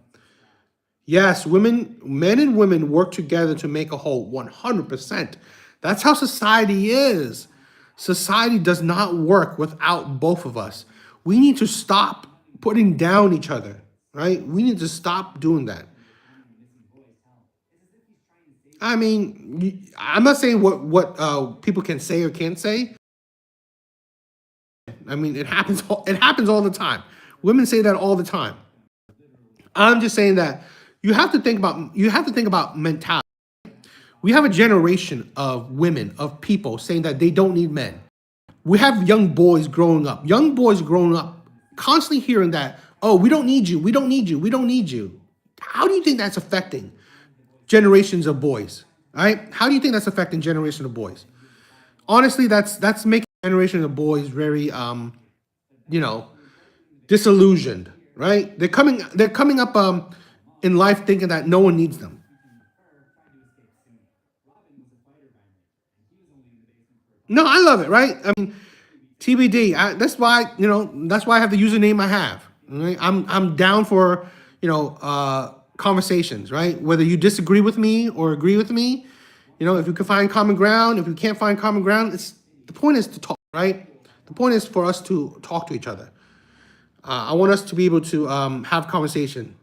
Yes, men and women work together to make a whole, 100%. That's how society is. Society does not work without both of us. We need to stop putting down each other, right? We need to stop doing that. I mean, I'm not saying what people can say or can't say. I mean, it happens all the time. Women say that all the time. I'm just saying that you have to think about mentality. We have a generation of women, of people saying that they don't need men. We have young boys growing up constantly hearing that, oh, we don't need you, we don't need you, we don't need you. How do you think that's affecting generations of boys, right? How do you think that's affecting generations of boys? Honestly, that's making generation of boys very, disillusioned, right? They're coming up in life thinking that no one needs them. No, I love it, right? I mean, TBD. That's why that's why I have the username I have. Right? I'm down for conversations. Right? Whether you disagree with me or agree with me, if you can find common ground. If you can't find common ground, it's the point is to talk. Right? The point is for us to talk to each other. I want us to be able to have conversation.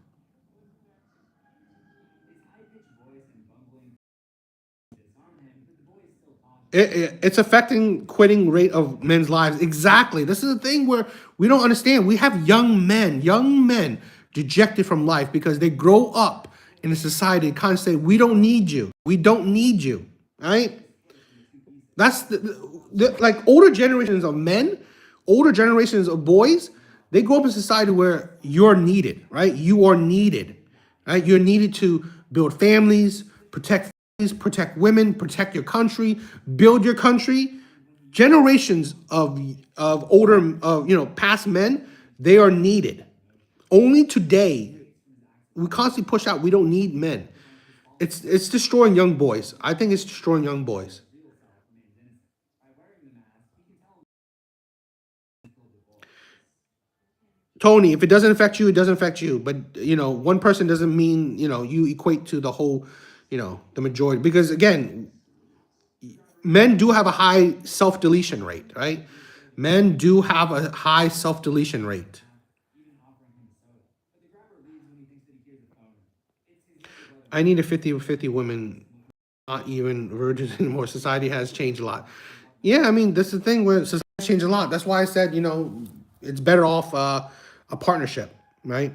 It's affecting quitting rate of men's lives. Exactly. This is the thing where we don't understand. We have young men dejected from life because they grow up in a society that kind of say, we don't need you. We don't need you. Right? That's like older generations of men, older generations of boys, they grow up in a society where you're needed, right? You are needed, right? You're needed to build families, protect women, protect your country, build your country. Generations of older past men, they are needed. Only today we constantly push out we don't need men. It's destroying young boys. I think it's destroying young boys. Tony, if it doesn't affect you, it doesn't affect you. But one person doesn't mean you equate to the whole, the majority. Because again, men do have a high self deletion rate, right? Men do have a high self deletion rate. I need a 50-50 women, not even virgins anymore. Society has changed a lot. Yeah, I mean, this is the thing where society has changed a lot. That's why I said, it's better off a partnership, right?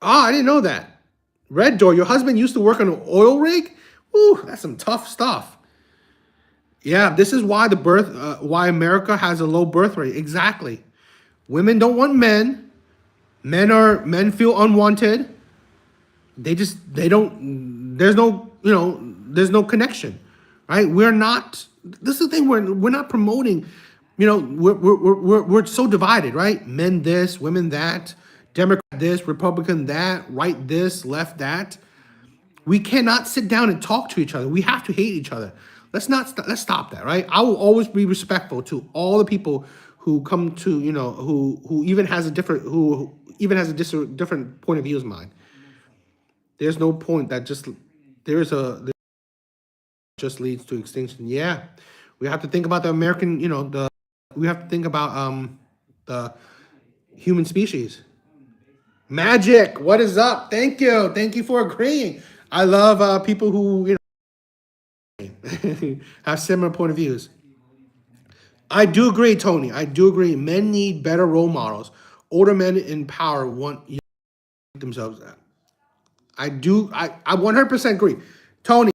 Ah, I didn't know that. Red Door, your husband used to work on an oil rig? Ooh, that's some tough stuff. Yeah, this is why why America has a low birth rate. Exactly. Women don't want men. Men feel unwanted. They don't. There's no connection, right? We're not. This is the thing. We're not promoting. We're so divided, right? Men this, women that, Democrat this, Republican that, right this, left that. We cannot sit down and talk to each other. We have to hate each other. Let's stop that, right? I will always be respectful to all the people who come to who even has a different point of view as mine. There's no point that there just leads to extinction. Yeah, we have to think about the American. We have to think about the human species. Magic, what is up? Thank you for agreeing. I love people who have similar point of views. I do agree, Tony. I do agree. Men need better role models. Older men in power want themselves. I do. I 100% agree, Tony.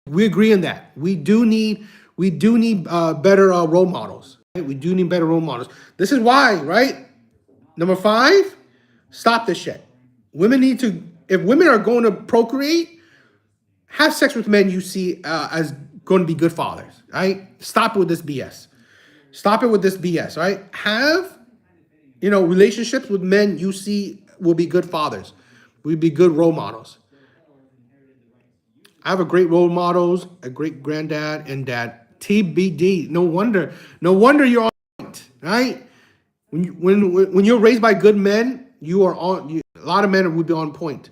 We agree on that. We do need better role models. Right? We do need better role models. This is why, right? Number 5, stop this shit. Women need to. If women are going to procreate, have sex with men you see as going to be good fathers, right? Stop with this BS. Stop it with this BS, right? Have, relationships with men you see will be good fathers, will be good role models. I have a great role models, a great granddad and dad. TBD. No wonder you're on point, right? When you're raised by good men, you are on. A lot of men would be on point.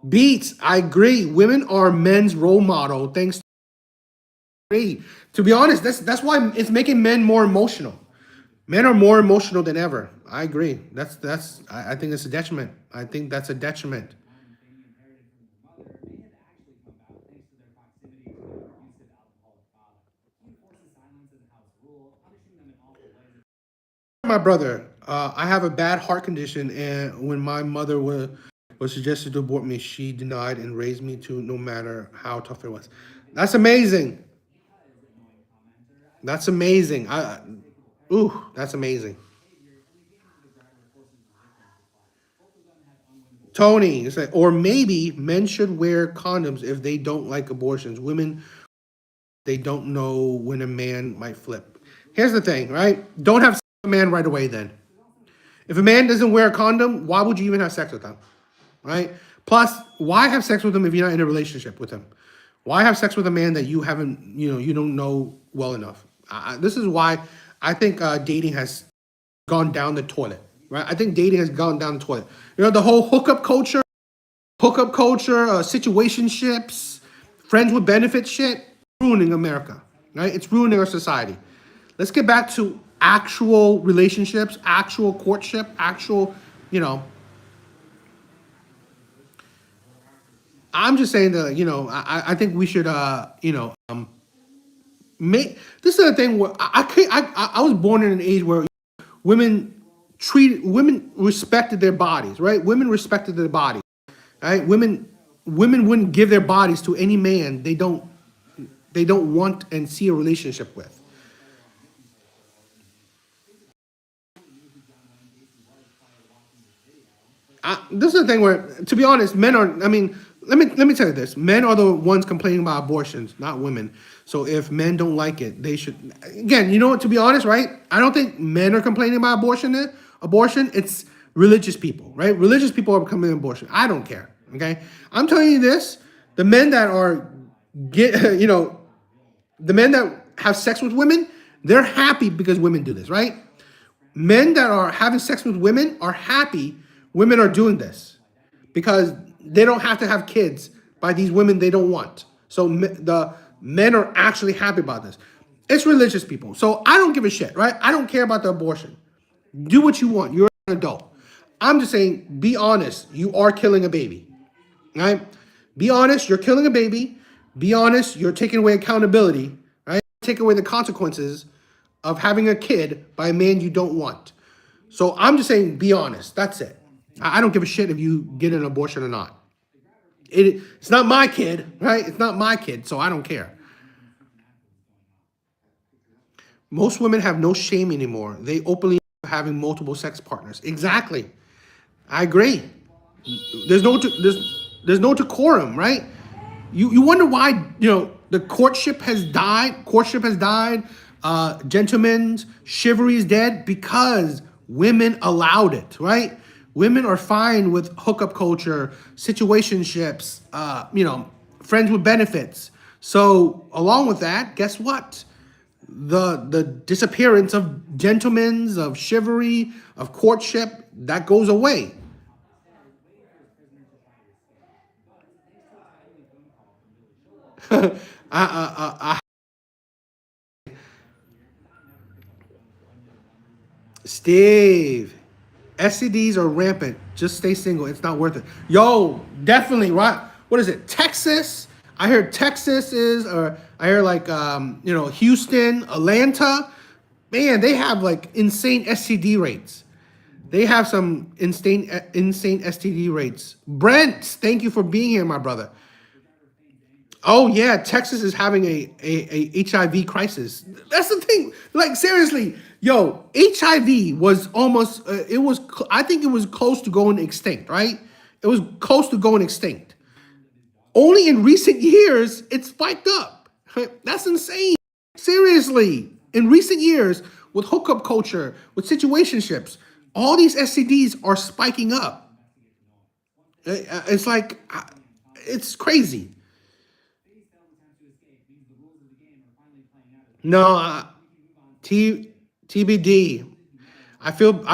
Beats, I agree. Women are men's role model. Thanks to agree. To be honest, that's why it's making men more emotional. Men are more emotional than ever. I agree. I think it's a detriment. I think that's a detriment. My brother, I have a bad heart condition, and when my mother was suggested to abort me, she denied and raised me to no matter how tough it was. That's amazing. That's amazing. That's amazing. Tony, it's like, or maybe men should wear condoms if they don't like abortions. Women, they don't know when a man might flip. Here's the thing, right? Don't have sex with a man right away then. If a man doesn't wear a condom, why would you even have sex with him? Right? Plus, why have sex with him if you're not in a relationship with him? Why have sex with a man that you haven't, you don't know well enough? This is why I think dating has gone down the toilet, right? I think dating has gone down the toilet. The whole hookup culture, situationships, friends with benefits shit, ruining America, right? It's ruining our society. Let's get back to actual relationships, actual courtship, actual, you know. I'm just saying that, I think we should, make. This is the thing where I can't. I was born in an age where women women respected their bodies, right? Women respected their bodies, right? Women wouldn't give their bodies to any man they don't want and see a relationship with. This is the thing where, to be honest, men are. I mean, let me tell you this: men are the ones complaining about abortions, not women. So if men don't like it, they should. Again, you know what? To be honest, right? I don't think men are complaining about abortion. Abortion, it's religious people, right? Religious people are complaining about abortion. I don't care. Okay, I'm telling you this: the men that are get, the men that have sex with women, they're happy because women do this, right? Men that are having sex with women are happy women are doing this because they don't have to have kids by these women they don't want. So the men are actually happy about this. It's religious people. So I don't give a shit, right? I don't care about the abortion. Do what you want. You're an adult. I'm just saying, be honest. You are killing a baby, right? Be honest. You're killing a baby. Be honest. You're taking away accountability, right? Take away the consequences of having a kid by a man you don't want. So I'm just saying, be honest. That's it. I don't give a shit if you get an abortion or not. It's not my kid, right? It's not my kid, so I don't care. Most women have no shame anymore. They openly having multiple sex partners. Exactly. I agree. There's no decorum, right? You wonder why the courtship has died. Courtship has died. Gentlemen's chivalry is dead because women allowed it, right? Women are fine with hookup culture, situationships, friends with benefits. So along with that, guess what? The disappearance of gentlemen's, of chivalry, of courtship, that goes away. Steve, STDs are rampant. Just stay single. It's not worth it. Yo, definitely, right? What is it? Texas? I heard Texas is, or I hear like, Houston, Atlanta. Man, they have like insane STD rates. They have some insane STD rates. Brent, thank you for being here, my brother. Oh yeah, Texas is having a HIV crisis. That's the thing. Like seriously, yo, HIV was almost I think it was close to going extinct, right? It was close to going extinct. Only in recent years it's spiked up. That's insane. Seriously, in recent years with hookup culture, with situationships, all these STDs are spiking up. It's like it's crazy. No, T TBD. I feel.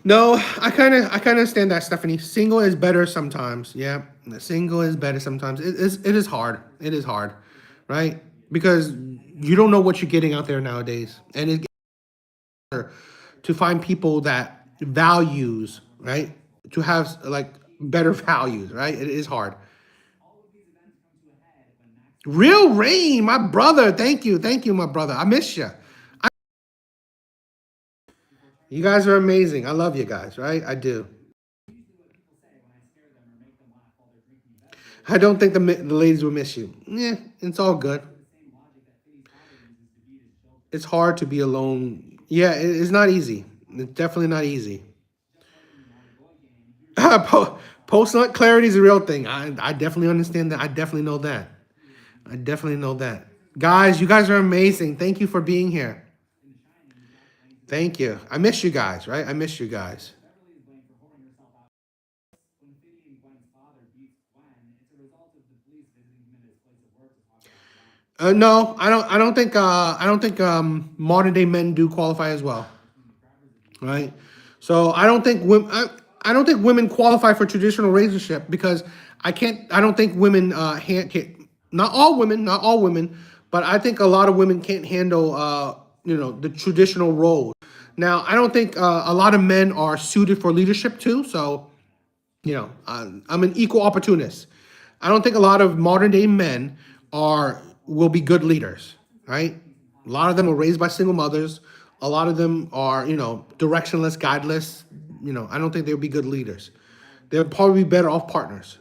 No, I kind of understand that, Stephanie. Single is better sometimes. Yeah, single is better sometimes. It is hard. It is hard, right? Because you don't know what you're getting out there nowadays, and it's harder to find people that values, right? To have like better values, right? It is hard. Real Rain, my brother. Thank you, my brother. I miss you. You guys are amazing. I love you guys, right? I do. I don't think the ladies will miss you. Yeah, it's all good. It's hard to be alone. Yeah, it's not easy. It's definitely not easy. Post nut clarity is a real thing. I definitely understand that. I definitely know that. I definitely know that. Guys, you guys are amazing. Thank you for being here. Thank you. I miss you guys, right? I miss you guys. No, I don't. I don't think. I don't think modern day men do qualify as well, right? So I don't think women. I don't think women qualify for traditional relationship because I can't. I don't think women can, not all women, not all women, but I think a lot of women can't handle the traditional role. Now I don't think a lot of men are suited for leadership too. So I'm an equal opportunist. I don't think a lot of modern day men will be good leaders, right? A lot of them are raised by single mothers. A lot of them are, directionless, guideless. I don't think they'll be good leaders. They'll probably be better off partners.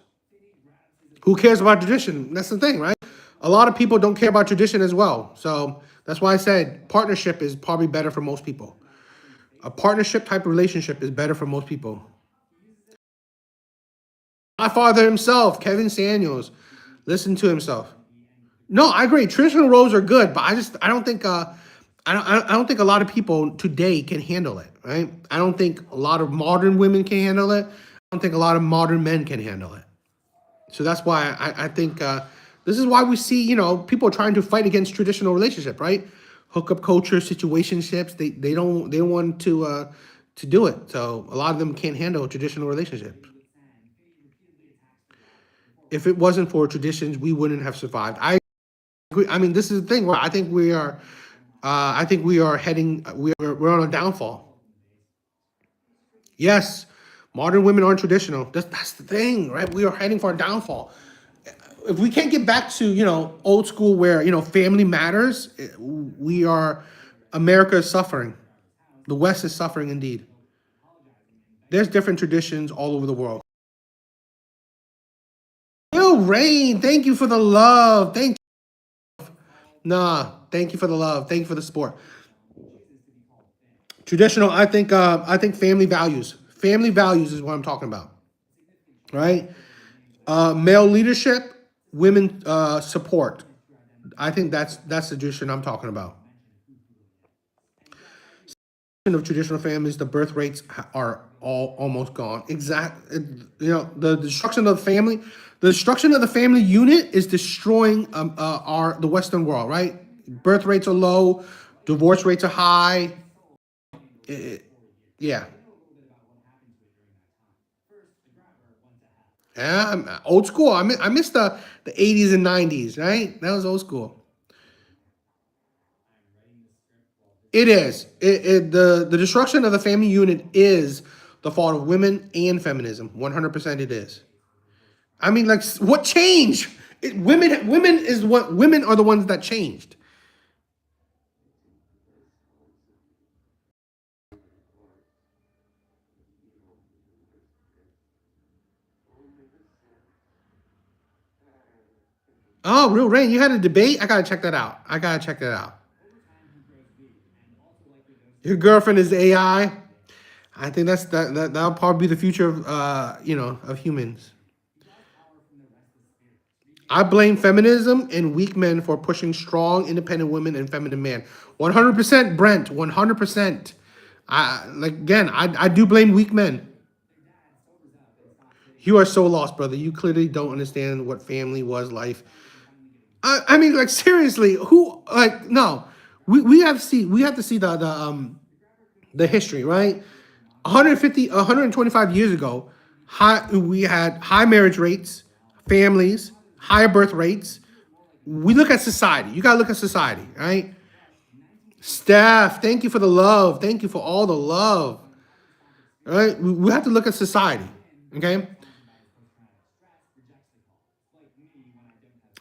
Who cares about tradition? That's the thing, right? A lot of people don't care about tradition as well. So that's why I said partnership is probably better for most people. A partnership type of relationship is better for most people. My father himself, Kevin Samuels, listen to himself. No, I agree. Traditional roles are good, but I don't think I don't think a lot of people today can handle it. Right? I don't think a lot of modern women can handle it. I don't think a lot of modern men can handle it. So that's why I think this is why we see people trying to fight against traditional relationship, right? Hookup culture, situationships. They don't want to do it. So a lot of them can't handle traditional relationships. If it wasn't for traditions, we wouldn't have survived. I agree. I mean, this is the thing. Where I think we are. I think we are heading. We're on a downfall. Yes, modern women aren't traditional. That's the thing, right? We are heading for a downfall. If we can't get back to old school where family matters, we are. America is suffering. The West is suffering indeed. There's different traditions all over the world. Yo, Rain, thank you for the love. Thank you for the love. Thank you for the support. Traditional, I think family values. Family values is what I'm talking about, right? Male leadership, women support. I think that's the tradition I'm talking about. Of traditional families, the birth rates are all almost gone. The destruction of the family, the destruction of the family unit is destroying the Western world, right? Birth rates are low, divorce rates are high. Yeah. Yeah, old school. I miss the 80s and 90s, right? That was old school. It is. The destruction of the family unit is the fault of women and feminism. 100% it is. I mean, like, what changed? Women are the ones that changed. Oh, Real Rain, you had a debate? I gotta check that out. I gotta check that out. Your girlfriend is AI. I think that'll probably be the future of of humans. I blame feminism and weak men for pushing strong, independent women and feminine men. 100%, Brent. 100%. I do blame weak men. You are so lost, brother. You clearly don't understand what family was life. I mean, like, seriously, who like no. We have to see the history, right? 150, 125 years ago, we had high marriage rates, families, higher birth rates. We look at society. You gotta look at society, right? Steph, thank you for the love. Thank you for all the love. All right, we have to look at society. Okay,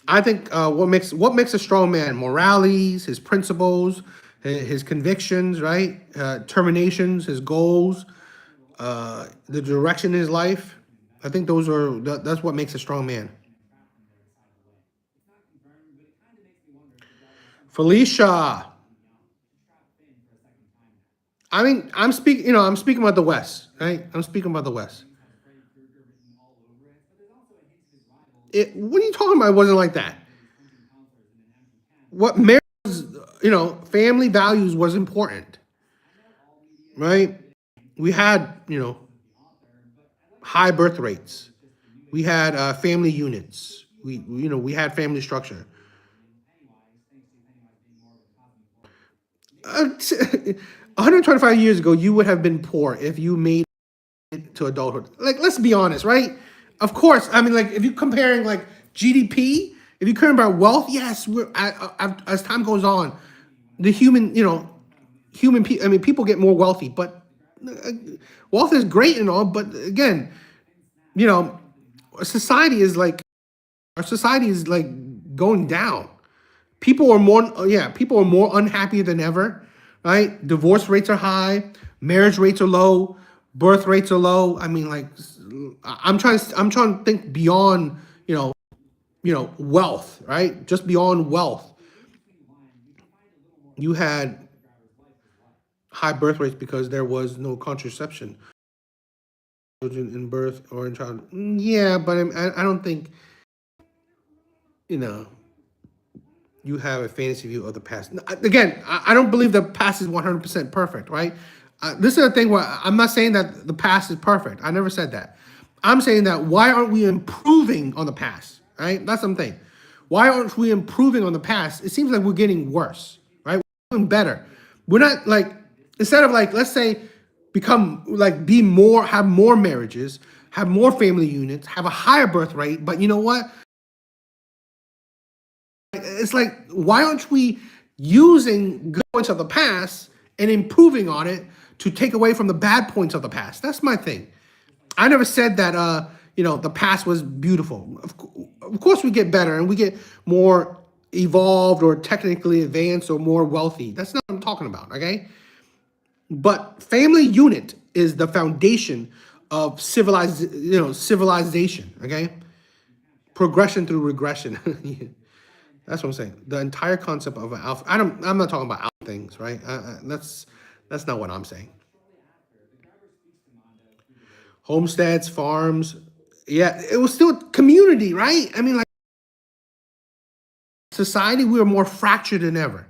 I think what makes a strong man? Moralities, his principles, his convictions, right? Terminations, his goals, the direction in his life. I think that's what makes a strong man. Felicia, I mean, I'm speaking about the West, right? I'm speaking about the West. What are you talking about? It wasn't like that. What marriage, family values was important. right? We had, high birth rates. We had family units. We had family structure. 125 years ago, you would have been poor if you made it to adulthood. Like, let's be honest, right? Of course, I mean, like, if you're comparing like GDP, if you're comparing about wealth, yes, as time goes on, the I mean, people get more wealthy, but uh, wealth is great and all. But again, you know, society is like our society is like going down. People are more unhappy than ever, right? Divorce rates are high, marriage rates are low, birth rates are low. I mean, like, I'm trying to think beyond, wealth, right? Just beyond wealth. You had high birth rates because there was no contraception in birth or in child. Yeah, but I don't think, you know, you have a fantasy view of the past. Again, I don't believe the past is 100% perfect, right? This is the thing where I'm not saying that the past is perfect. I never said that. I'm saying that why aren't we improving on the past, right? That's something. Why aren't we improving on the past? It seems like we're getting worse, right? We're doing better. We're not like, instead of like, let's say, become like, have more marriages, have more family units, have a higher birth rate. But you know what? It's like, why aren't we using good points of the past and improving on it to take away from the bad points of the past? That's my thing. I never said that the past was beautiful. Of course we get better and we get more evolved or technically advanced or more wealthy. That's not what I'm talking about, okay? But family unit is the foundation of civilization, okay? Progression through regression. That's what I'm saying. The entire concept of an alpha. I'm not talking about alpha things, right? That's not what I'm saying. Homesteads, farms. Yeah, it was still community, right? I mean, like, society, we were more fractured than ever.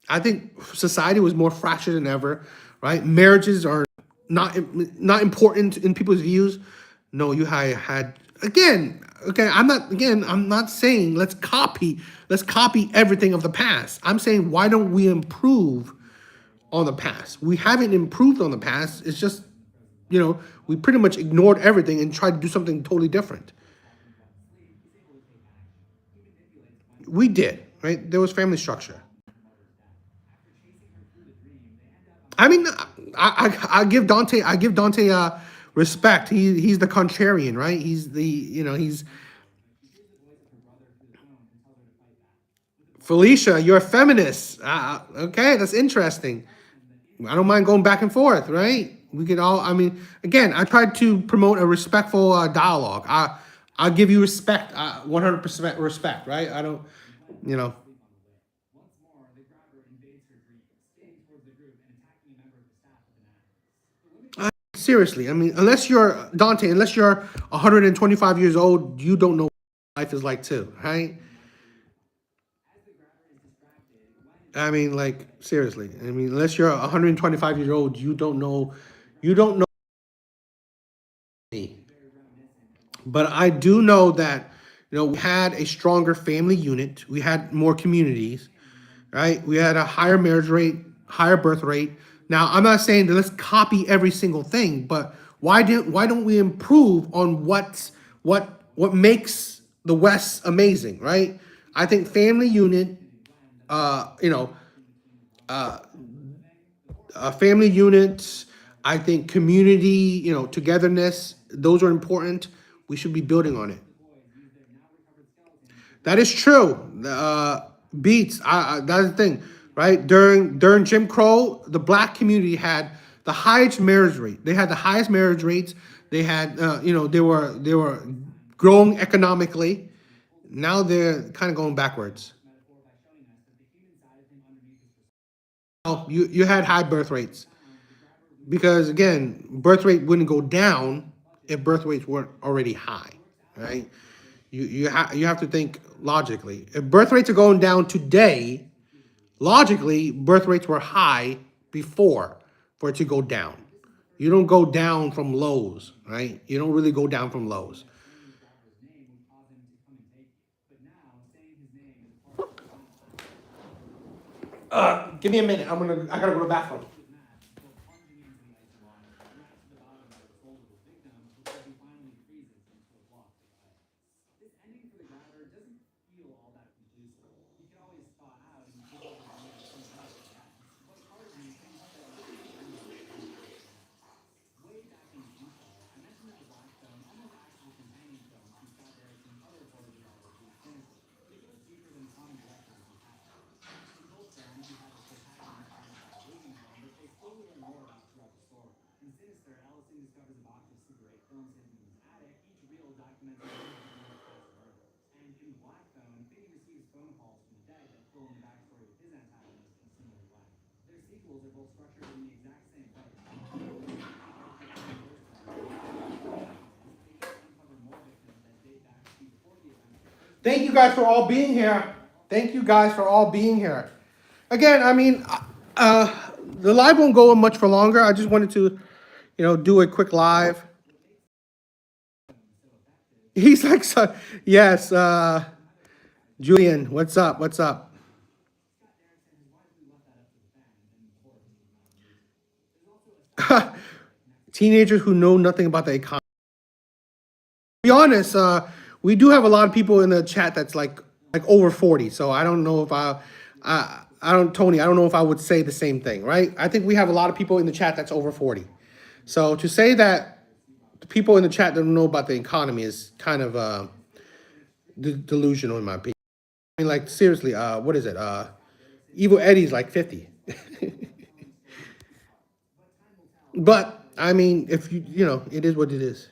I think society was more fractured than ever, right? Marriages are not not important in people's views. No, you had again. Okay, I'm not saying let's copy everything of the past. I'm saying, why don't we improve on the past? We haven't improved on the past. It's just, we pretty much ignored everything and tried to do something totally different. We did, right? There was family structure. I mean, I give Dante respect. He's the contrarian, right? He's Felicia. You're a feminist. Okay, that's interesting. I don't mind going back and forth, right? We could all. I mean, again, I tried to promote a respectful dialogue. I'll give you respect, 100% respect, right? I don't, you know. Seriously, I mean, unless you're 125 years old, you don't know what life is like too, right? I mean, like, seriously. I mean, unless you're 125 years old, you don't know me. But I do know that, we had a stronger family unit. We had more communities, right? We had a higher marriage rate, higher birth rate. Now, I'm not saying that let's copy every single thing, but why don't we improve on what makes the West amazing, right? I think family unit, uh, you know, family units. I think community, togetherness. Those are important. We should be building on it. That is true. Beats. That's the thing, right? During Jim Crow, the black community had the highest marriage rate. They had the highest marriage rates. They had, they were growing economically. Now they're kind of going backwards. Oh, you had high birth rates because, again, birth rate wouldn't go down if birth rates weren't already high, right? You have to think logically. If birth rates are going down today, logically, birth rates were high before for it to go down. You don't go down from lows, right? You don't really go down from lows. Give me a minute. I gotta go to the bathroom. Thank you guys for all being here. Thank you guys for all being here. Again, I mean, the live won't go much for longer. I just wanted to, do a quick live. He's like, yes, Julian, what's up? What's up? Teenagers who know nothing about the economy. To be honest, we do have a lot of people in the chat that's like over 40. So I don't know if Tony, I don't know if I would say the same thing, right? I think we have a lot of people in the chat that's over 40. So to say that the people in the chat don't know about the economy is kind of delusional in my opinion. I mean, like, seriously, what is it? Evil Eddie's like 50. But, I mean, if it is what it is.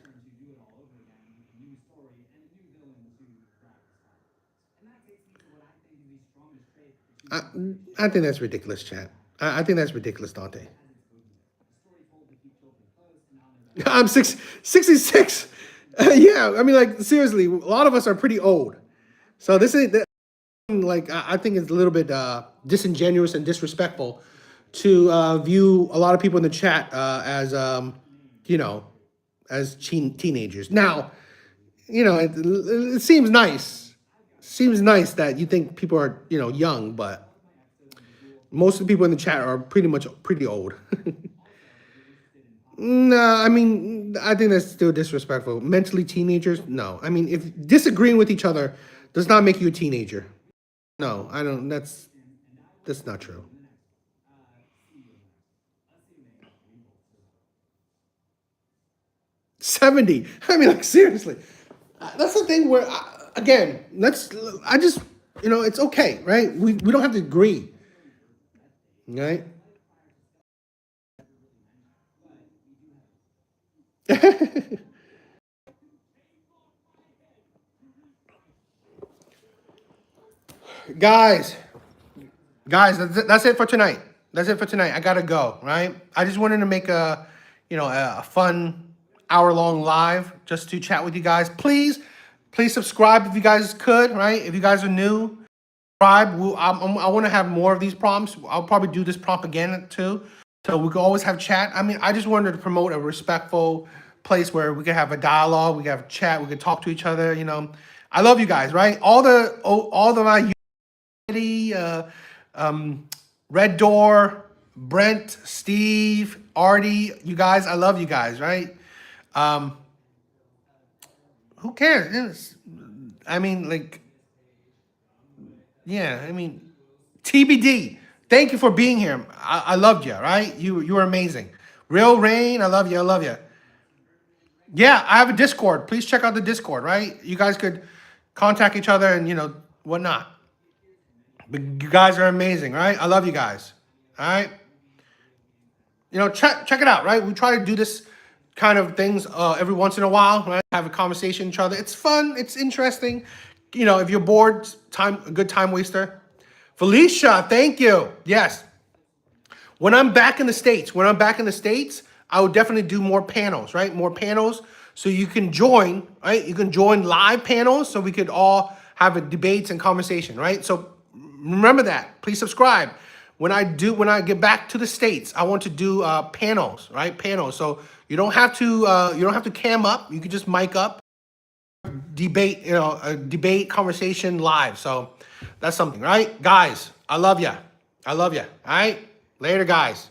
I think that's ridiculous, chat. I think that's ridiculous, Dante. I'm 66. Yeah, I mean, like, seriously, a lot of us are pretty old. So this is, like, I think it's a little bit disingenuous and disrespectful to view a lot of people in the chat as, as teenagers. Now, it seems nice. Seems nice that you think people are, young, but most of the people in the chat are pretty old. No, I mean, I think that's still disrespectful. Mentally teenagers? No. I mean, if disagreeing with each other does not make you a teenager. No, I don't. That's not true. $70. I mean, like, seriously. That's the thing where, again, it's okay, right? We don't have to agree, right? Guys, that's it for tonight. That's it for tonight. I gotta go, right? I just wanted to make a fun hour-long live just to chat with you guys. Please subscribe if you guys could, right? If you guys are new, subscribe. I want to have more of these prompts. I'll probably do this prompt again too, so we can always have chat. I mean, I just wanted to promote a respectful place where we can have a dialogue, we can have chat, we can talk to each other. I love you guys, right? All the my Red Door, Brent, Steve, Artie, you guys, I love you guys, right? Who cares? I mean, like, yeah, I mean, TBD. Thank you for being here. I loved you, right? You were amazing. Real Rain, I love you. I love you. Yeah, I have a Discord. Please check out the Discord, right? You guys could contact each other and, whatnot. But you guys are amazing, right? I love you guys. All right? Check it out, right? We try to do this kind of things every once in a while, right? Have a conversation with each other. It's fun. It's interesting. If you're bored, a good time waster. Felicia, thank you. Yes. When I'm back in the States, I will definitely do more panels, right? More panels. So you can join, right? You can join live panels so we could all have a debates and conversation, right? So remember that. Please subscribe. when I get back to the States, I want to do panels, right? Panels. So you don't have to cam up. You can just mic up, debate, a debate conversation live. So that's something, right? Guys, I love ya. I love ya. All right? Later, guys.